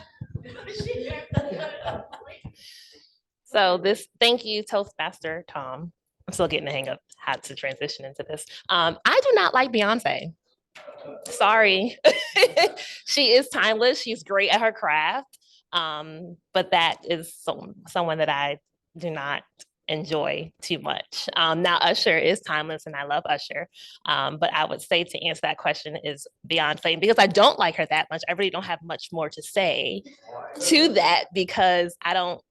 So thank you, Toastmaster Tom. I'm still getting the hang of how to transition into this. I do not like Beyonce. Sorry. She is timeless. She's great at her craft. But that is someone that I do not enjoy too much. Now Usher is timeless and I love Usher. But I would say to answer that question is Beyonce, because I don't like her that much. I really don't have much more to say to that because I don't.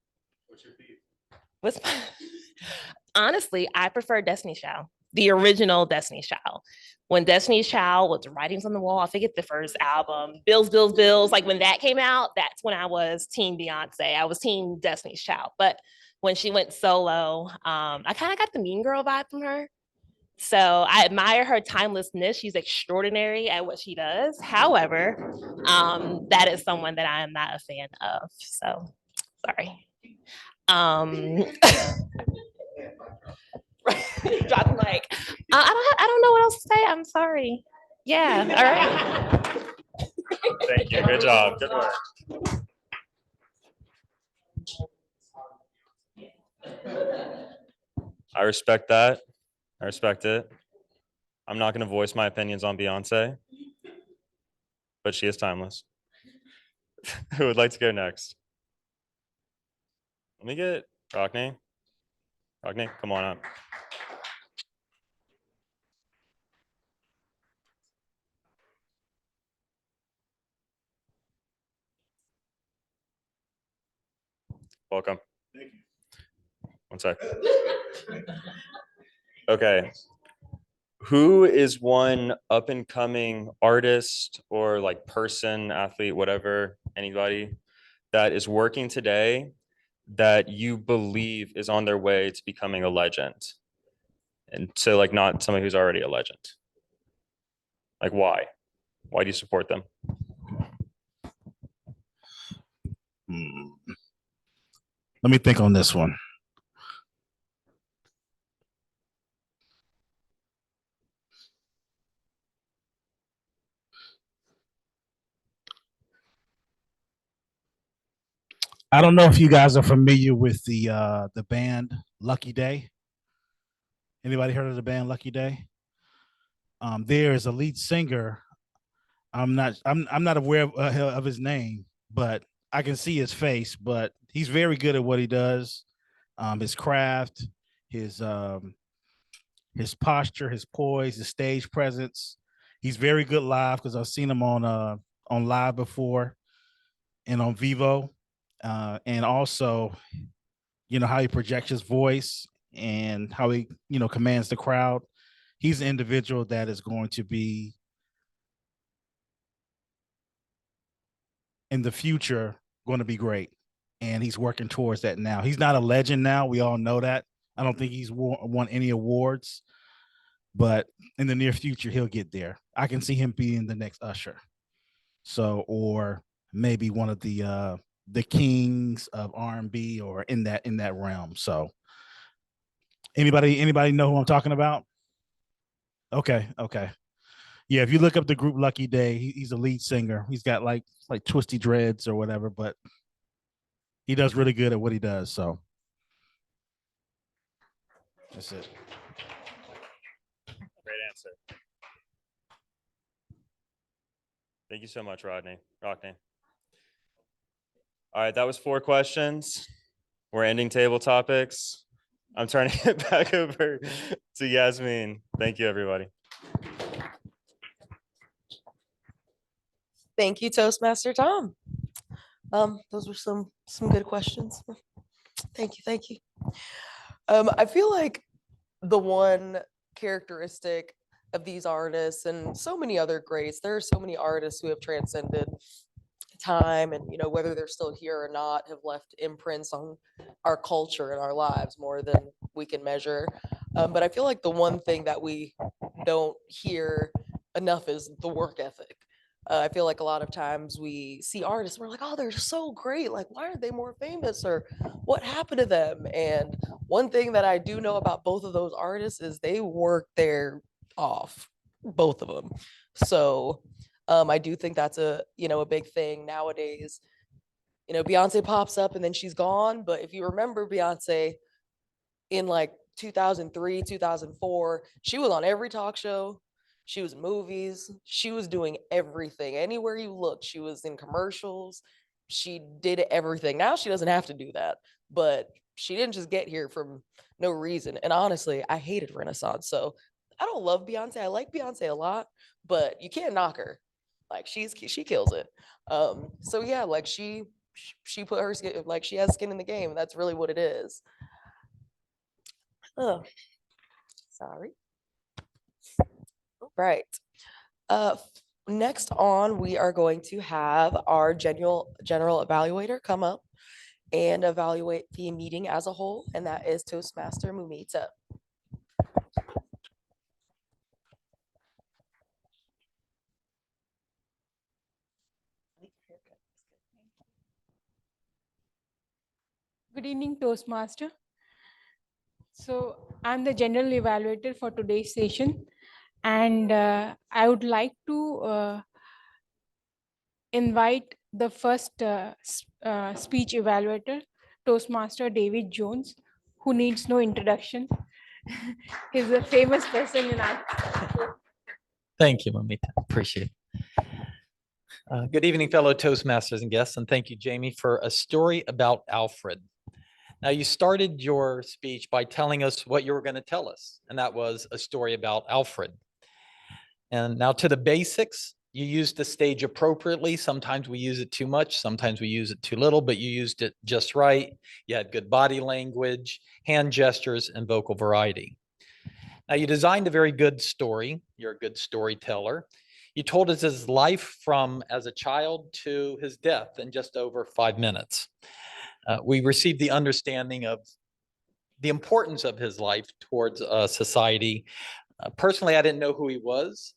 Honestly, I prefer Destiny's Child, the original Destiny's Child. When Destiny's Child was Writings on the Wall, I forget the first album, Bills, Bills, Bills, like when that came out, that's when I was team Beyonce. I was team Destiny's Child. But when she went solo, I kind of got the Mean Girl vibe from her. So I admire her timelessness. She's extraordinary at what she does. However, that is someone that I am not a fan of. So sorry. Drop like I don't know what else to say. I'm sorry. Yeah. All right. Thank you. Good job. Good work. I respect that. I respect it. I'm not going to voice my opinions on Beyonce, but she is timeless. Who would like to go next? Let me get Rockney. Rockney, come on up. Welcome. Thank you. One sec. Okay. Who is one up and coming artist or like person, athlete, whatever, anybody that is working today that you believe is on their way to becoming a legend? And so like not somebody who's already a legend. Like why? Why do you support them? Let me think on this one. I don't know if you guys are familiar with the band Lucky Day. Anybody heard of the band Lucky Day? There is a lead singer. I'm not aware of his name, but I can see his face. But he's very good at what he does. His craft, his posture, his poise, his stage presence. He's very good live because I've seen him on live before and on Vivo. And also, how he projects his voice and how he, commands the crowd. He's an individual that is going to be in the future going to be great. And he's working towards that now. He's not a legend now. We all know that. I don't think he's won any awards, but in the near future, he'll get there. I can see him being the next Usher. So, or maybe one of the kings of R&B or in that realm. So, anybody know who I'm talking about? Okay. Yeah, if you look up the group Lucky Day, he's a lead singer. He's got like twisty dreads or whatever, but he does really good at what he does. So that's it. Great answer. Thank you so much, Rockney. All right, that was 4 questions. We're ending table topics. I'm turning it back over to Yazmeen. Thank you, everybody. Thank you, Toastmaster Tom. Those were some good questions. Thank you. I feel like the one characteristic of these artists and so many other greats, there are so many artists who have transcended time and, you know, whether they're still here or not, have left imprints on our culture and our lives more than we can measure. But I feel like the one thing that we don't hear enough is the work ethic. I feel like a lot of times we see artists, we're like, oh, they're so great. Like, why aren't they more famous, or what happened to them? And one thing that I do know about both of those artists is they work their off, both of them. So I do think that's a big thing nowadays. You know, Beyonce pops up and then she's gone. But if you remember Beyonce in like 2003, 2004, she was on every talk show. She was in movies. She was doing everything. Anywhere you look, she was in commercials. She did everything. Now she doesn't have to do that, but she didn't just get here from no reason. And honestly, I hated Renaissance. So I don't love Beyonce. I like Beyonce a lot, but you can't knock her. Like she kills it. So yeah, like she put her skin, like she has skin in the game. That's really what it is. Oh, sorry. Right. Next on, we are going to have our general evaluator come up and evaluate the meeting as a whole, and that is Toastmaster Mumita. Good evening, Toastmaster. So I'm the general evaluator for today's session, and I would like to invite the first speech evaluator, Toastmaster David Jones, who needs no introduction. He's a famous person in our. Thank you, Mamita. Appreciate it. Good evening, fellow Toastmasters and guests, and thank you, Jamie, for a story about Alfred. Now, you started your speech by telling us what you were going to tell us, and that was a story about Alfred. And now to the basics, you used the stage appropriately. Sometimes we use it too much, sometimes we use it too little, but you used it just right. You had good body language, hand gestures, and vocal variety. Now, you designed a very good story. You're a good storyteller. You told us his life from as a child to his death in just over 5 minutes. We received the understanding of the importance of his life towards society. Personally, I didn't know who he was.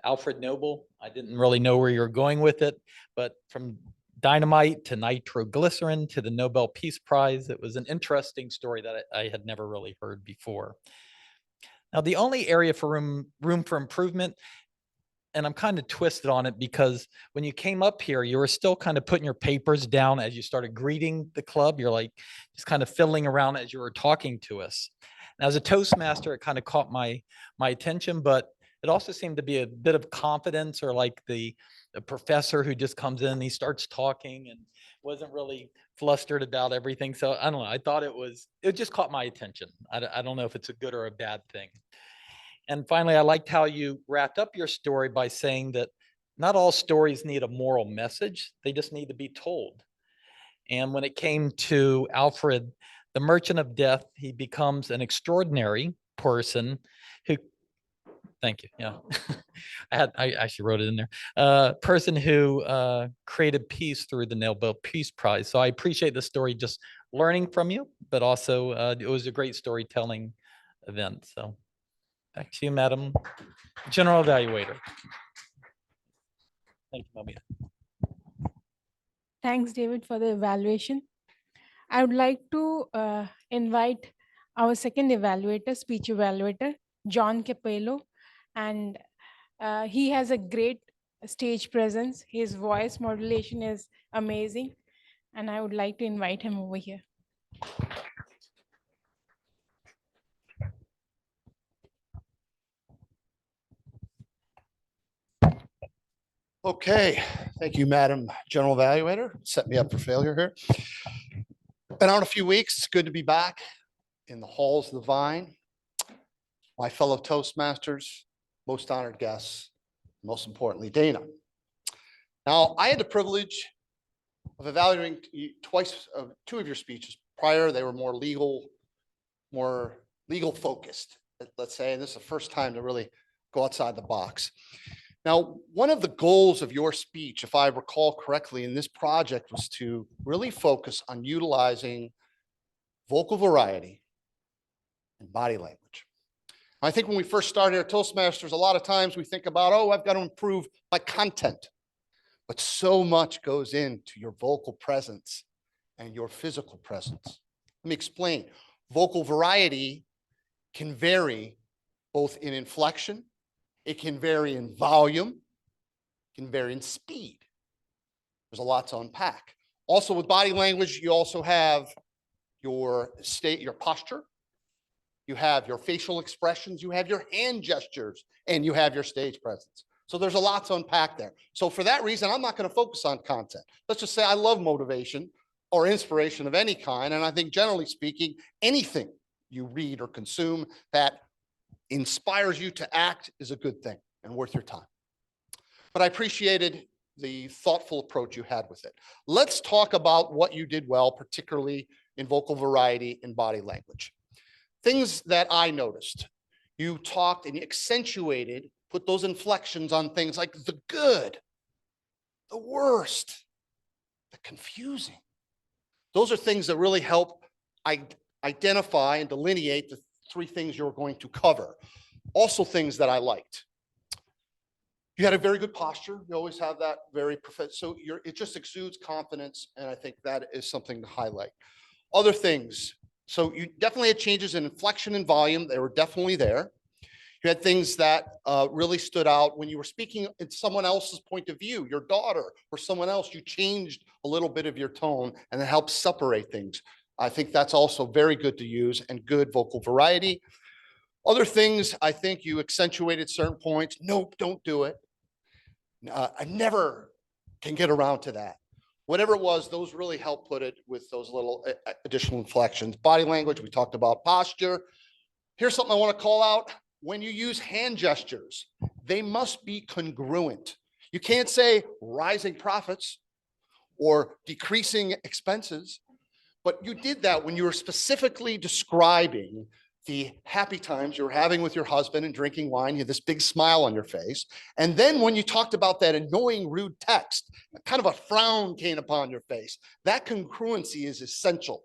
Alfred Nobel, I didn't really know where you were going with it, but from dynamite to nitroglycerin to the Nobel Peace Prize, it was an interesting story that I had never really heard before. Now, the only area for room for improvement, and I'm kind of twisted on it because when you came up here, you were still kind of putting your papers down as you started greeting the club. You're like just kind of fiddling around as you were talking to us. Now, as a Toastmaster, it kind of caught my attention, but it also seemed to be a bit of confidence, or like the professor who just comes in and he starts talking and wasn't really flustered about everything. So I don't know. I thought it just caught my attention. I don't know if it's a good or a bad thing. And finally, I liked how you wrapped up your story by saying that not all stories need a moral message. They just need to be told. And when it came to Alfred, the merchant of death, he becomes an extraordinary person who, thank you. Yeah, I actually wrote it in there. Person who created peace through the Nobel Peace Prize. So I appreciate the story, just learning from you, but also it was a great storytelling event. So Back to you, Madam General Evaluator. Thank you, Mamiya. Thanks, David, for the evaluation. I would like to invite our second evaluator, speech evaluator, John Capello, and he has a great stage presence. His voice modulation is amazing, and I would like to invite him over here. Okay, thank you, Madam General Evaluator. Set me up for failure here. Been out a few weeks. It's good to be back in the halls of the Vine. My fellow Toastmasters, most honored guests, most importantly, Dana. Now, I had the privilege of evaluating twice, two of your speeches. Prior, they were more legal focused, let's say, and this is the first time to really go outside the box. Now, one of the goals of your speech, if I recall correctly, in this project was to really focus on utilizing vocal variety and body language. I think when we first started here at Toastmasters, a lot of times we think about, oh, I've got to improve my content. But so much goes into your vocal presence and your physical presence. Let me explain. Vocal variety can vary both in inflection, it can vary in volume, it can vary in speed. There's a lot to unpack. Also with body language, you also have your state, your posture, you have your facial expressions, you have your hand gestures, and you have your stage presence. So there's a lot to unpack there. So for that reason, I'm not going to focus on content. Let's just say I love motivation or inspiration of any kind. And I think generally speaking, anything you read or consume that inspires you to act is a good thing and worth your time. But I appreciated the thoughtful approach you had with it. Let's talk about what you did well, particularly in vocal variety and body language. Things that I noticed. You talked and you accentuated, put those inflections on things like the good, the worst, the confusing. Those are things that really help identify and delineate the three things you're going to cover. Also things that I liked. You had a very good posture. You always have that very professional. So it just exudes confidence, and I think that is something to highlight. Other things. So you definitely had changes in inflection and volume. They were definitely there. You had things that really stood out when you were speaking in someone else's point of view, your daughter or someone else. You changed a little bit of your tone, and it helps separate things. I think that's also very good to use and good vocal variety. Other things, I think you accentuated certain points. Nope, don't do it. I never can get around to that. Whatever it was, those really help put it with those little additional inflections. Body language, we talked about posture. Here's something I want to call out. When you use hand gestures, they must be congruent. You can't say rising profits or decreasing expenses, but you did that when you were specifically describing the happy times you were having with your husband and drinking wine. You had this big smile on your face. And then when you talked about that annoying, rude text, kind of a frown came upon your face. That congruency is essential.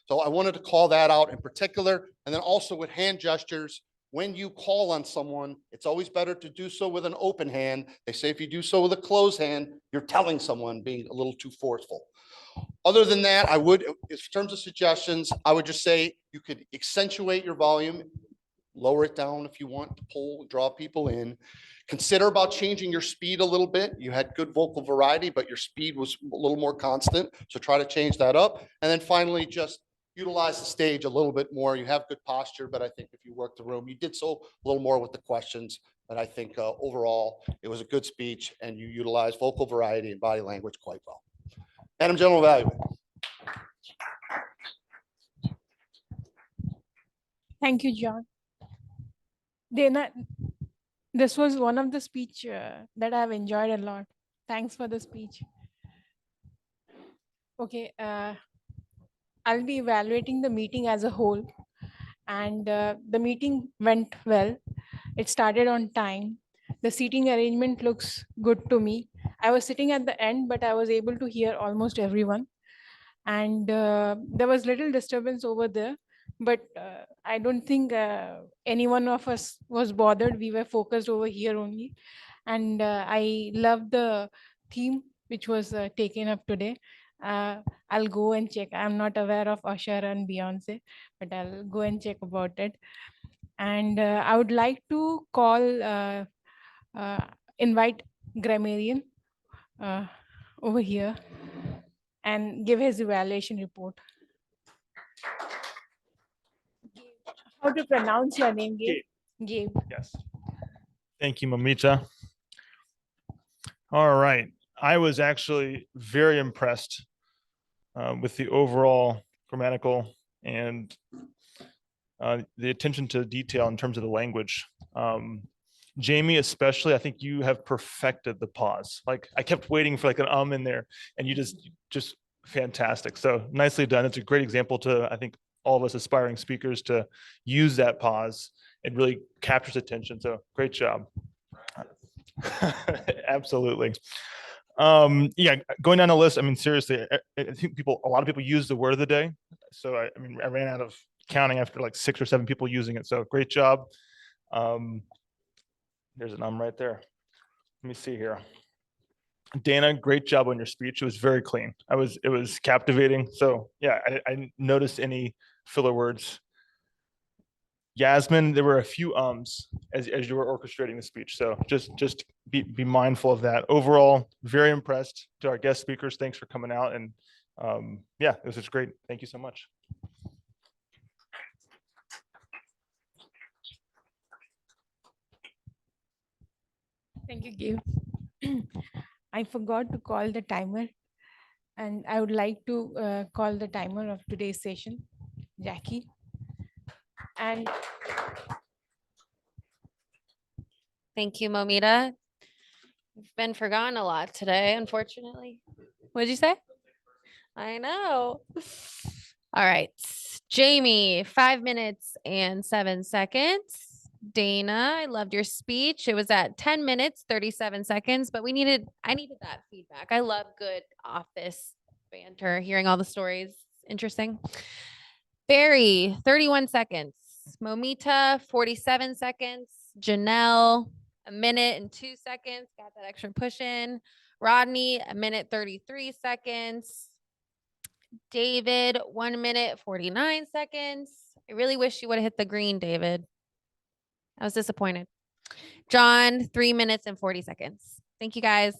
So I wanted to call that out in particular. And then also with hand gestures, when you call on someone, it's always better to do so with an open hand. They say if you do so with a closed hand, you're telling someone being a little too forceful. Other than that, I would, in terms of suggestions, I would just say you could accentuate your volume, lower it down if you want to pull, draw people in. Consider about changing your speed a little bit. You had good vocal variety, but your speed was a little more constant. So try to change that up. And then finally, just utilize the stage a little bit more. You have good posture, but I think if you work the room, you did so a little more with the questions. But I think overall, it was a good speech and you utilized vocal variety and body language quite well. Madam General Evaluator. Thank you, John. Dana, this was one of the speech that I've enjoyed a lot. Thanks for the speech. Okay, I'll be evaluating the meeting as a whole, and the meeting went well. It started on time. The seating arrangement looks good to me. I was sitting at the end, but I was able to hear almost everyone. And there was little disturbance over there, but I don't think any one of us was bothered. We were focused over here only. And I love the theme which was taken up today. I'll go and check. I'm not aware of Usher and Beyonce, but I'll go and check about it. And I would like to invite Grammarian over here and give his evaluation report. How to pronounce your name, Gabe? Gabe. Yes. Thank you, Mamita. All right. I was actually very impressed with the overall grammatical and the attention to detail in terms of the language. Jamie, especially, I think you have perfected the pause. Like I kept waiting for like an in there, and you just fantastic. So nicely done. It's a great example to, I think, all of us aspiring speakers to use that pause. It really captures attention. So great job. Absolutely. Yeah, going down the list, I mean, seriously, I think a lot of people use the word of the day. So I mean, I ran out of counting after like 6 or 7 people using it. So great job. There's an right there. Let me see here. Dana, great job on your speech. It was very clean. It was captivating. So yeah, I didn't notice any filler words. Yazmeen, there were a few as you were orchestrating the speech. So just be mindful of that. Overall, very impressed. To our guest speakers, thanks for coming out. And yeah, it was just great. Thank you so much. Thank you, Gabe. I forgot to call the timer, and I would like to call the timer of today's session, Jackie. And thank you, Momita. You've been forgotten a lot today, unfortunately. What did you say? I know. All right. Jamie, 5 minutes and 7 seconds. Dana, I loved your speech. It was at 10 minutes, 37 seconds, but I needed that feedback. I love good office banter, hearing all the stories. Interesting. Barry, 31 seconds. Momita, 47 seconds. Janelle, 1 minute and 2 seconds. Got that extra push in. Rodney, 1 minute, 33 seconds. David, 1 minute, 49 seconds. I really wish you would have hit the green, David. I was disappointed. John, 3 minutes and 40 seconds. Thank you, guys.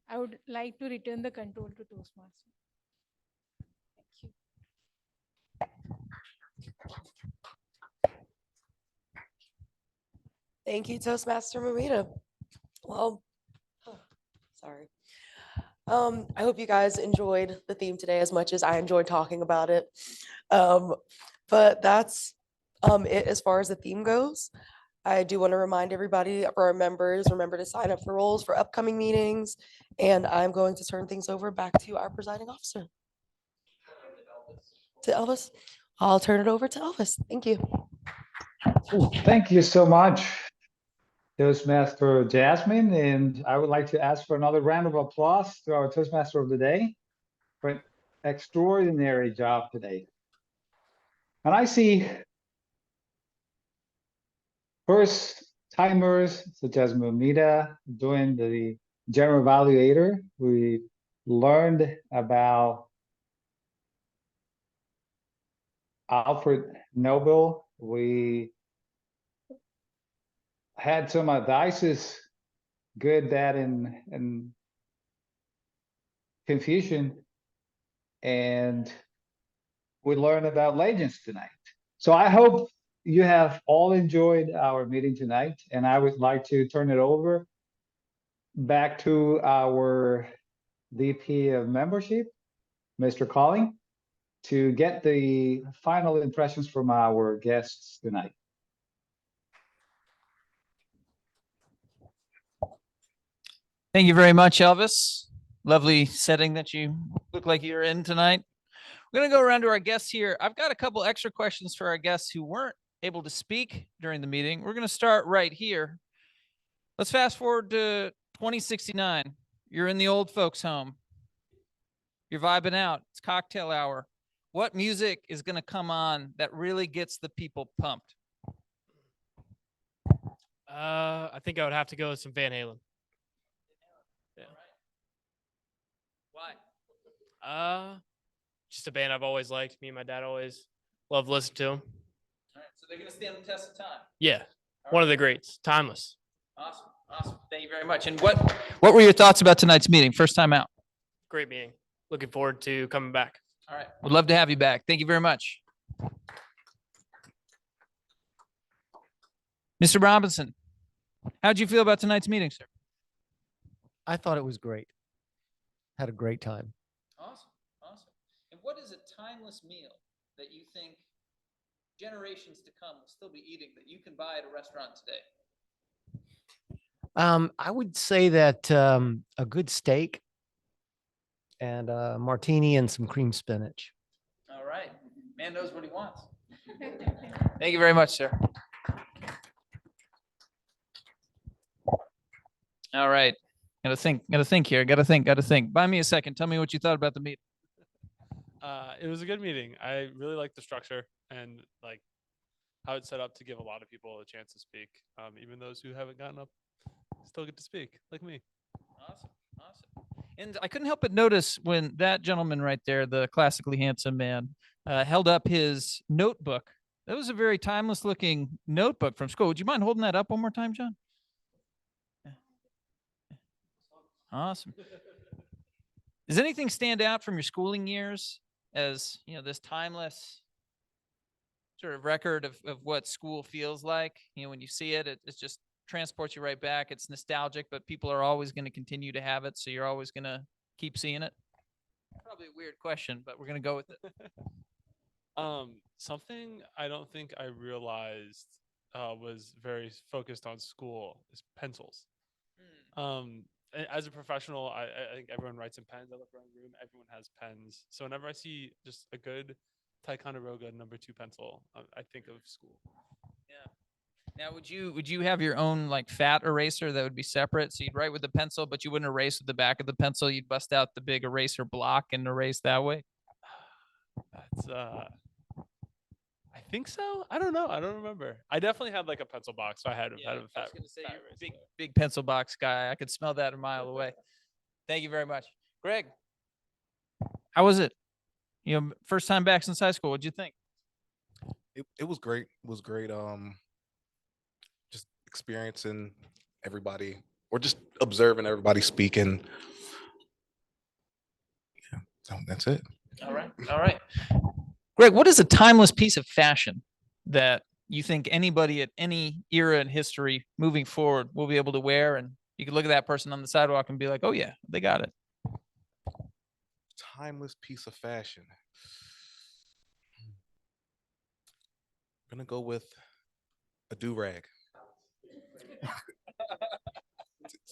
I would like to return the control to Toastmaster. Thank you. Thank you, Toastmaster Mamita. Well, sorry. I hope you guys enjoyed the theme today as much as I enjoyed talking about it. But that's it as far as the theme goes. I do want to remind everybody, for our members, remember to sign up for roles for upcoming meetings. And I'm going to turn things over back to our presiding officer. To Elvis. I'll turn it over to Elvis. Thank you. Thank you so much, Toastmaster Yazmeen. And I would like to ask for another round of applause to our Toastmaster of the Day for an extraordinary job today. And I see first timers such as Mamita doing the general evaluator. We learned about Alfred Nobel. We had some advices, good, bad, and confusion. And we learned about legends tonight. So I hope you have all enjoyed our meeting tonight. And I would like to turn it over back to our VP of membership, Mr. Colling, to get the final impressions from our guests tonight. Thank you very much, Elvis. Lovely setting that you look like you're in tonight. We're going to go around to our guests here. I've got a couple extra questions for our guests who weren't able to speak during the meeting. We're going to start right here. Let's fast forward to 2069. You're in the old folks' home. You're vibing out. It's cocktail hour. What music is going to come on that really gets the people pumped? I think I would have to go with some Van Halen. Yeah. Why? Just a band I've always liked. Me and my dad always loved listening to them. All right, so they're going to stand the test of time. Yeah, one of the greats, timeless. Awesome. Awesome. Thank you very much. And what were your thoughts about tonight's meeting? First time out. Great meeting. Looking forward to coming back. All right. Would love to have you back. Thank you very much. Mr. Robinson, how'd you feel about tonight's meeting, sir? I thought it was great. Had a great time. Awesome. Awesome. And what is a timeless meal that you think generations to come will still be eating that you can buy at a restaurant today? I would say that a good steak and a martini and some cream spinach. All right. Man knows what he wants. Thank you very much, sir. All right. Gotta think here. Gotta think. Buy me a second. Tell me what you thought about the meeting. It was a good meeting. I really liked the structure and like how it's set up to give a lot of people a chance to speak. Even those who haven't gotten up still get to speak, like me. Awesome. And I couldn't help but notice when that gentleman right there, the classically handsome man, held up his notebook. That was a very timeless looking notebook from school. Would you mind holding that up one more time, John? Awesome. Does anything stand out from your schooling years as, this timeless sort of record of what school feels like? When you see it, it just transports you right back. It's nostalgic, but people are always going to continue to have it. So you're always going to keep seeing it. Probably a weird question, but we're going to go with it. Something I don't think I realized was very focused on school is pencils. As a professional, I think everyone writes in pens. I look around the room, everyone has pens. So whenever I see just a good Ticonderoga #2 pencil, I think of school. Yeah. Now, would you have your own like fat eraser that would be separate? So you'd write with the pencil, but you wouldn't erase with the back of the pencil. You'd bust out the big eraser block and erase that way. That's I think so. I don't know. I don't remember. I definitely had like a pencil box. So I had a fat eraser. Big pencil box guy. I could smell that a mile away. Thank you very much, Greg. How was it? First time back since high school. What'd you think? It was great. It was great. Just experiencing everybody or just observing everybody speaking. Yeah, so that's it. All right. Greg, what is a timeless piece of fashion that you think anybody at any era in history moving forward will be able to wear, and you can look at that person on the sidewalk and be like, oh yeah, they got it? Timeless piece of fashion. I'm gonna go with a do-rag.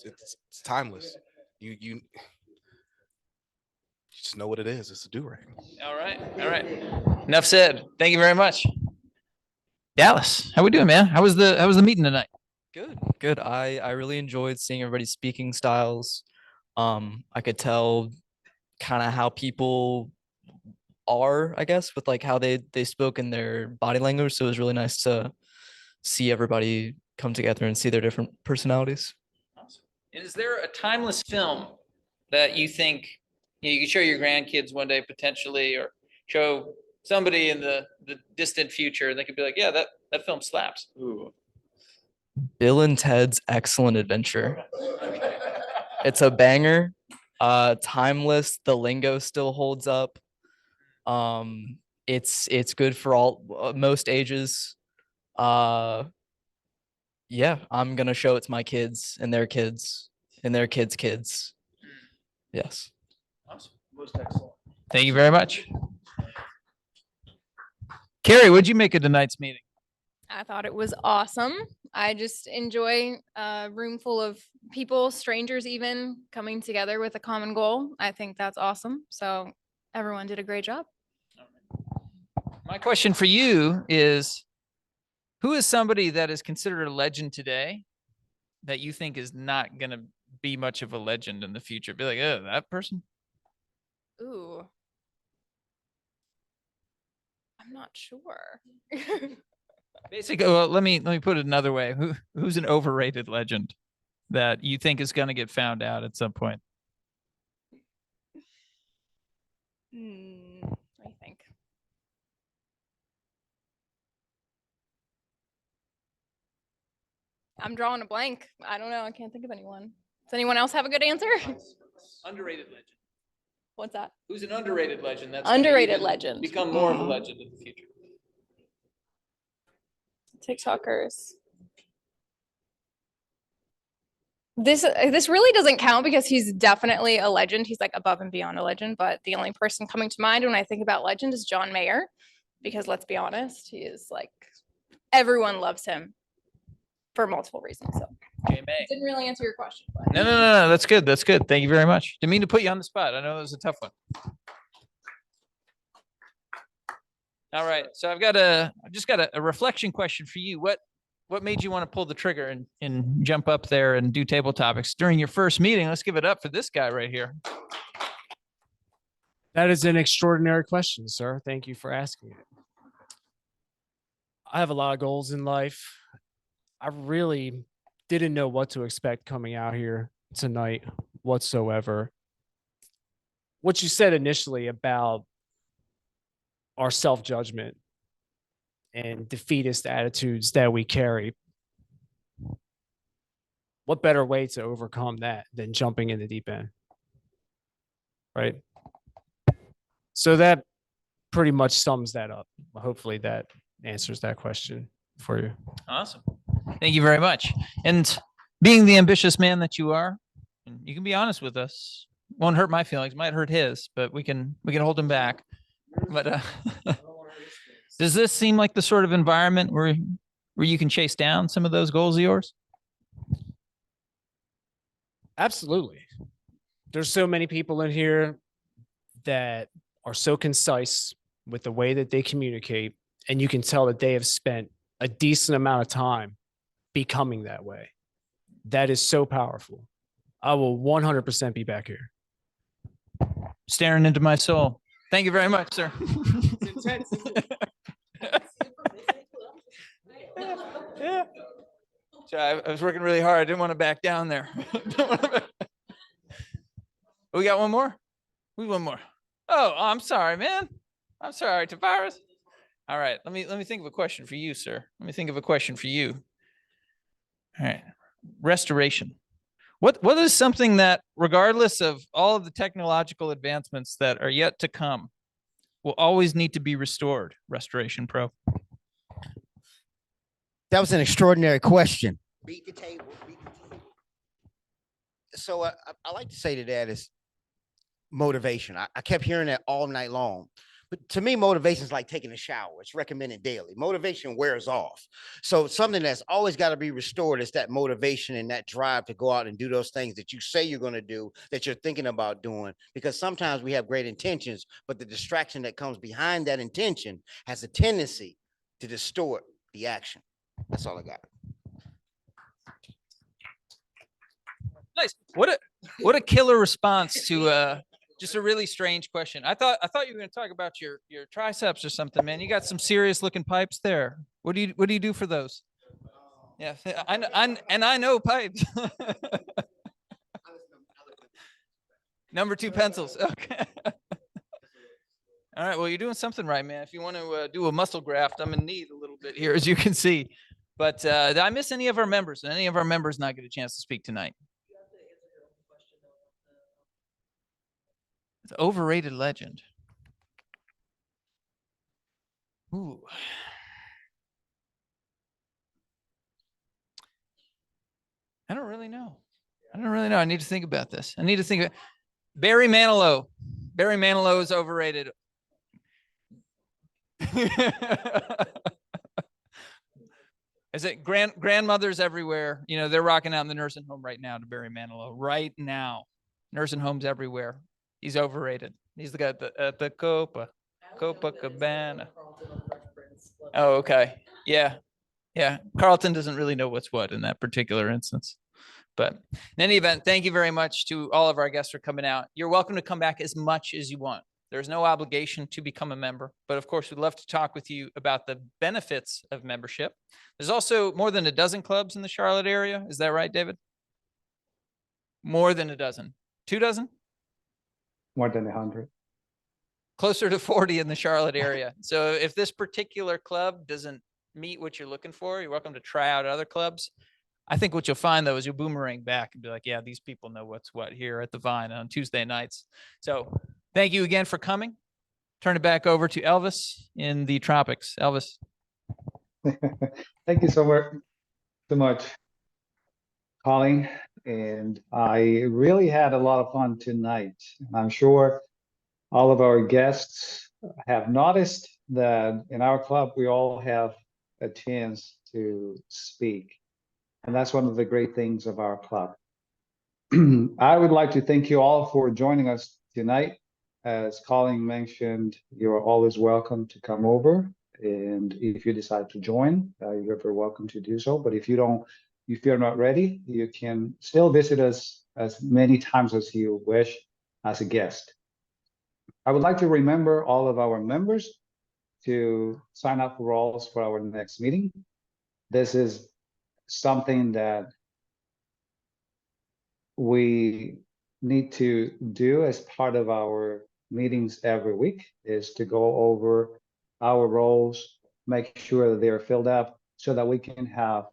It's timeless. You just know what it is. It's a do-rag. All right. Enough said. Thank you very much. Dallas, how we doing, man? How was the meeting tonight? Good. I really enjoyed seeing everybody's speaking styles. I could tell kind of how people are, I guess, with like how they spoke in their body language. So it was really nice to see everybody come together and see their different personalities. And is there a timeless film that you think you could show your grandkids one day potentially, or show somebody in the distant future, and they could be like, yeah, that film slaps? Ooh. Bill and Ted's Excellent Adventure. It's a banger. Timeless. The lingo still holds up. It's good for all most ages. Yeah, I'm gonna show it to my kids and their kids and their kids' kids. Yes. Awesome. Most excellent. Thank you very much. Carrie, what'd you make of tonight's meeting? I thought it was awesome. I just enjoy a room full of people, strangers even, coming together with a common goal. I think that's awesome. So everyone did a great job. My question for you is, who is somebody that is considered a legend today that you think is not going to be much of a legend in the future? Be like, oh, that person? Ooh. I'm not sure. Basically, well, let me put it another way. Who's an overrated legend that you think is going to get found out at some point? What do you think? I'm drawing a blank. I don't know. I can't think of anyone. Does anyone else have a good answer? Underrated legend. What's that? Who's an underrated legend? That's Underrated legend. Become more of a legend in the future. TikTokers. This really doesn't count because he's definitely a legend. He's like above and beyond a legend. But the only person coming to mind when I think about legend is John Mayer, because let's be honest, he is like everyone loves him for multiple reasons. So didn't really answer your question. But. No. That's good. That's good. Thank you very much. Didn't mean to put you on the spot. I know it was a tough one. All right. So I've just got a reflection question for you. What made you want to pull the trigger and jump up there and do table topics during your first meeting? Let's give it up for this guy right here. That is an extraordinary question, sir. Thank you for asking it. I have a lot of goals in life. I really didn't know what to expect coming out here tonight whatsoever. What you said initially about our self-judgment and defeatist attitudes that we carry. What better way to overcome that than jumping in the deep end? Right? So that pretty much sums that up. Hopefully that answers that question for you. Awesome. Thank you very much. And being the ambitious man that you are, you can be honest with us. Won't hurt my feelings, might hurt his, but we can hold him back. But does this seem like the sort of environment where you can chase down some of those goals of yours? Absolutely. There's so many people in here that are so concise with the way that they communicate, and you can tell that they have spent a decent amount of time becoming that way. That is so powerful. I will 100% be back here. Staring into my soul. Thank you very much, sir. Yeah. So I was working really hard. I didn't want to back down there. We got one more? We one more. Oh, I'm sorry, man. I'm sorry, Tavares. All right. Let me think of a question for you, sir. Let me think of a question for you. All right. Restoration. What is something that, regardless of all of the technological advancements that are yet to come, will always need to be restored? Restoration Pro. That was an extraordinary question. Beat the table. So I like to say to that is motivation. I kept hearing that all night long. But to me, motivation is like taking a shower. It's recommended daily. Motivation wears off. So something that's always got to be restored is that motivation and that drive to go out and do those things that you say you're going to do, that you're thinking about doing. Because sometimes we have great intentions, but the distraction that comes behind that intention has a tendency to distort the action. That's all I got. Nice. What a killer response to just a really strange question. I thought you were going to talk about your triceps or something, man. You got some serious looking pipes there. What do you do for those? Yeah, I know pipes. Number 2 pencils. Okay. All right. Well, you're doing something right, man. If you want to do a muscle graft, I'm in need a little bit here, as you can see. But did I miss any of our members? Did any of our members not get a chance to speak tonight? It's overrated legend. Ooh. I don't really know. I need to think about this. Barry Manilow. Barry Manilow is overrated. Is it grandmothers everywhere? You know, they're rocking out in the nursing home right now to Barry Manilow. Right now. Nursing homes everywhere. He's overrated. He's the guy at the Copacabana. Oh, okay. Yeah. Carlton doesn't really know what's what in that particular instance. But in any event, thank you very much to all of our guests for coming out. You're welcome to come back as much as you want. There's no obligation to become a member, but of course, we'd love to talk with you about the benefits of membership. There's also more than a dozen clubs in the Charlotte area. Is that right, David? More than a dozen. 2 dozen? More than 100. Closer to 40 in the Charlotte area. So if this particular club doesn't meet what you're looking for, you're welcome to try out other clubs. I think what you'll find, though, is you'll boomerang back and be like, yeah, these people know what's what here at the Vine on Tuesday nights. So thank you again for coming. Turn it back over to Elvis in the tropics. Elvis. Thank you so much, Colin. And I really had a lot of fun tonight. And I'm sure all of our guests have noticed that in our club, we all have a chance to speak. And that's one of the great things of our club. I would like to thank you all for joining us tonight. As Colin mentioned, you're always welcome to come over. And if you decide to join, you're very welcome to do so. But if you're not ready, you can still visit us as many times as you wish as a guest. I would like to remember all of our members to sign up for roles for our next meeting. This is something that we need to do as part of our meetings every week, is to go over our roles, make sure that they're filled up so that we can have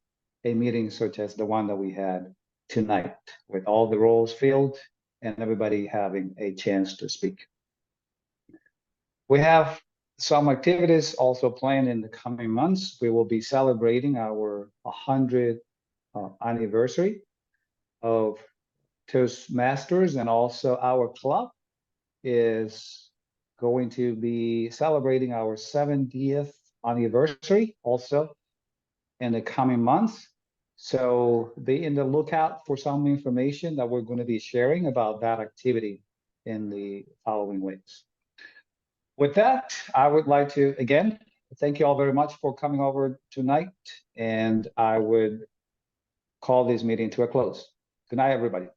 a meeting such as the one that we had tonight, with all the roles filled and everybody having a chance to speak. We have some activities also planned in the coming months. We will be celebrating our 100th anniversary of Toastmasters, and also our club is going to be celebrating our 70th anniversary also in the coming months. So be in the lookout for some information that we're going to be sharing about that activity in the following weeks. With that, I would like to again thank you all very much for coming over tonight, and I would call this meeting to a close. Good night, everybody.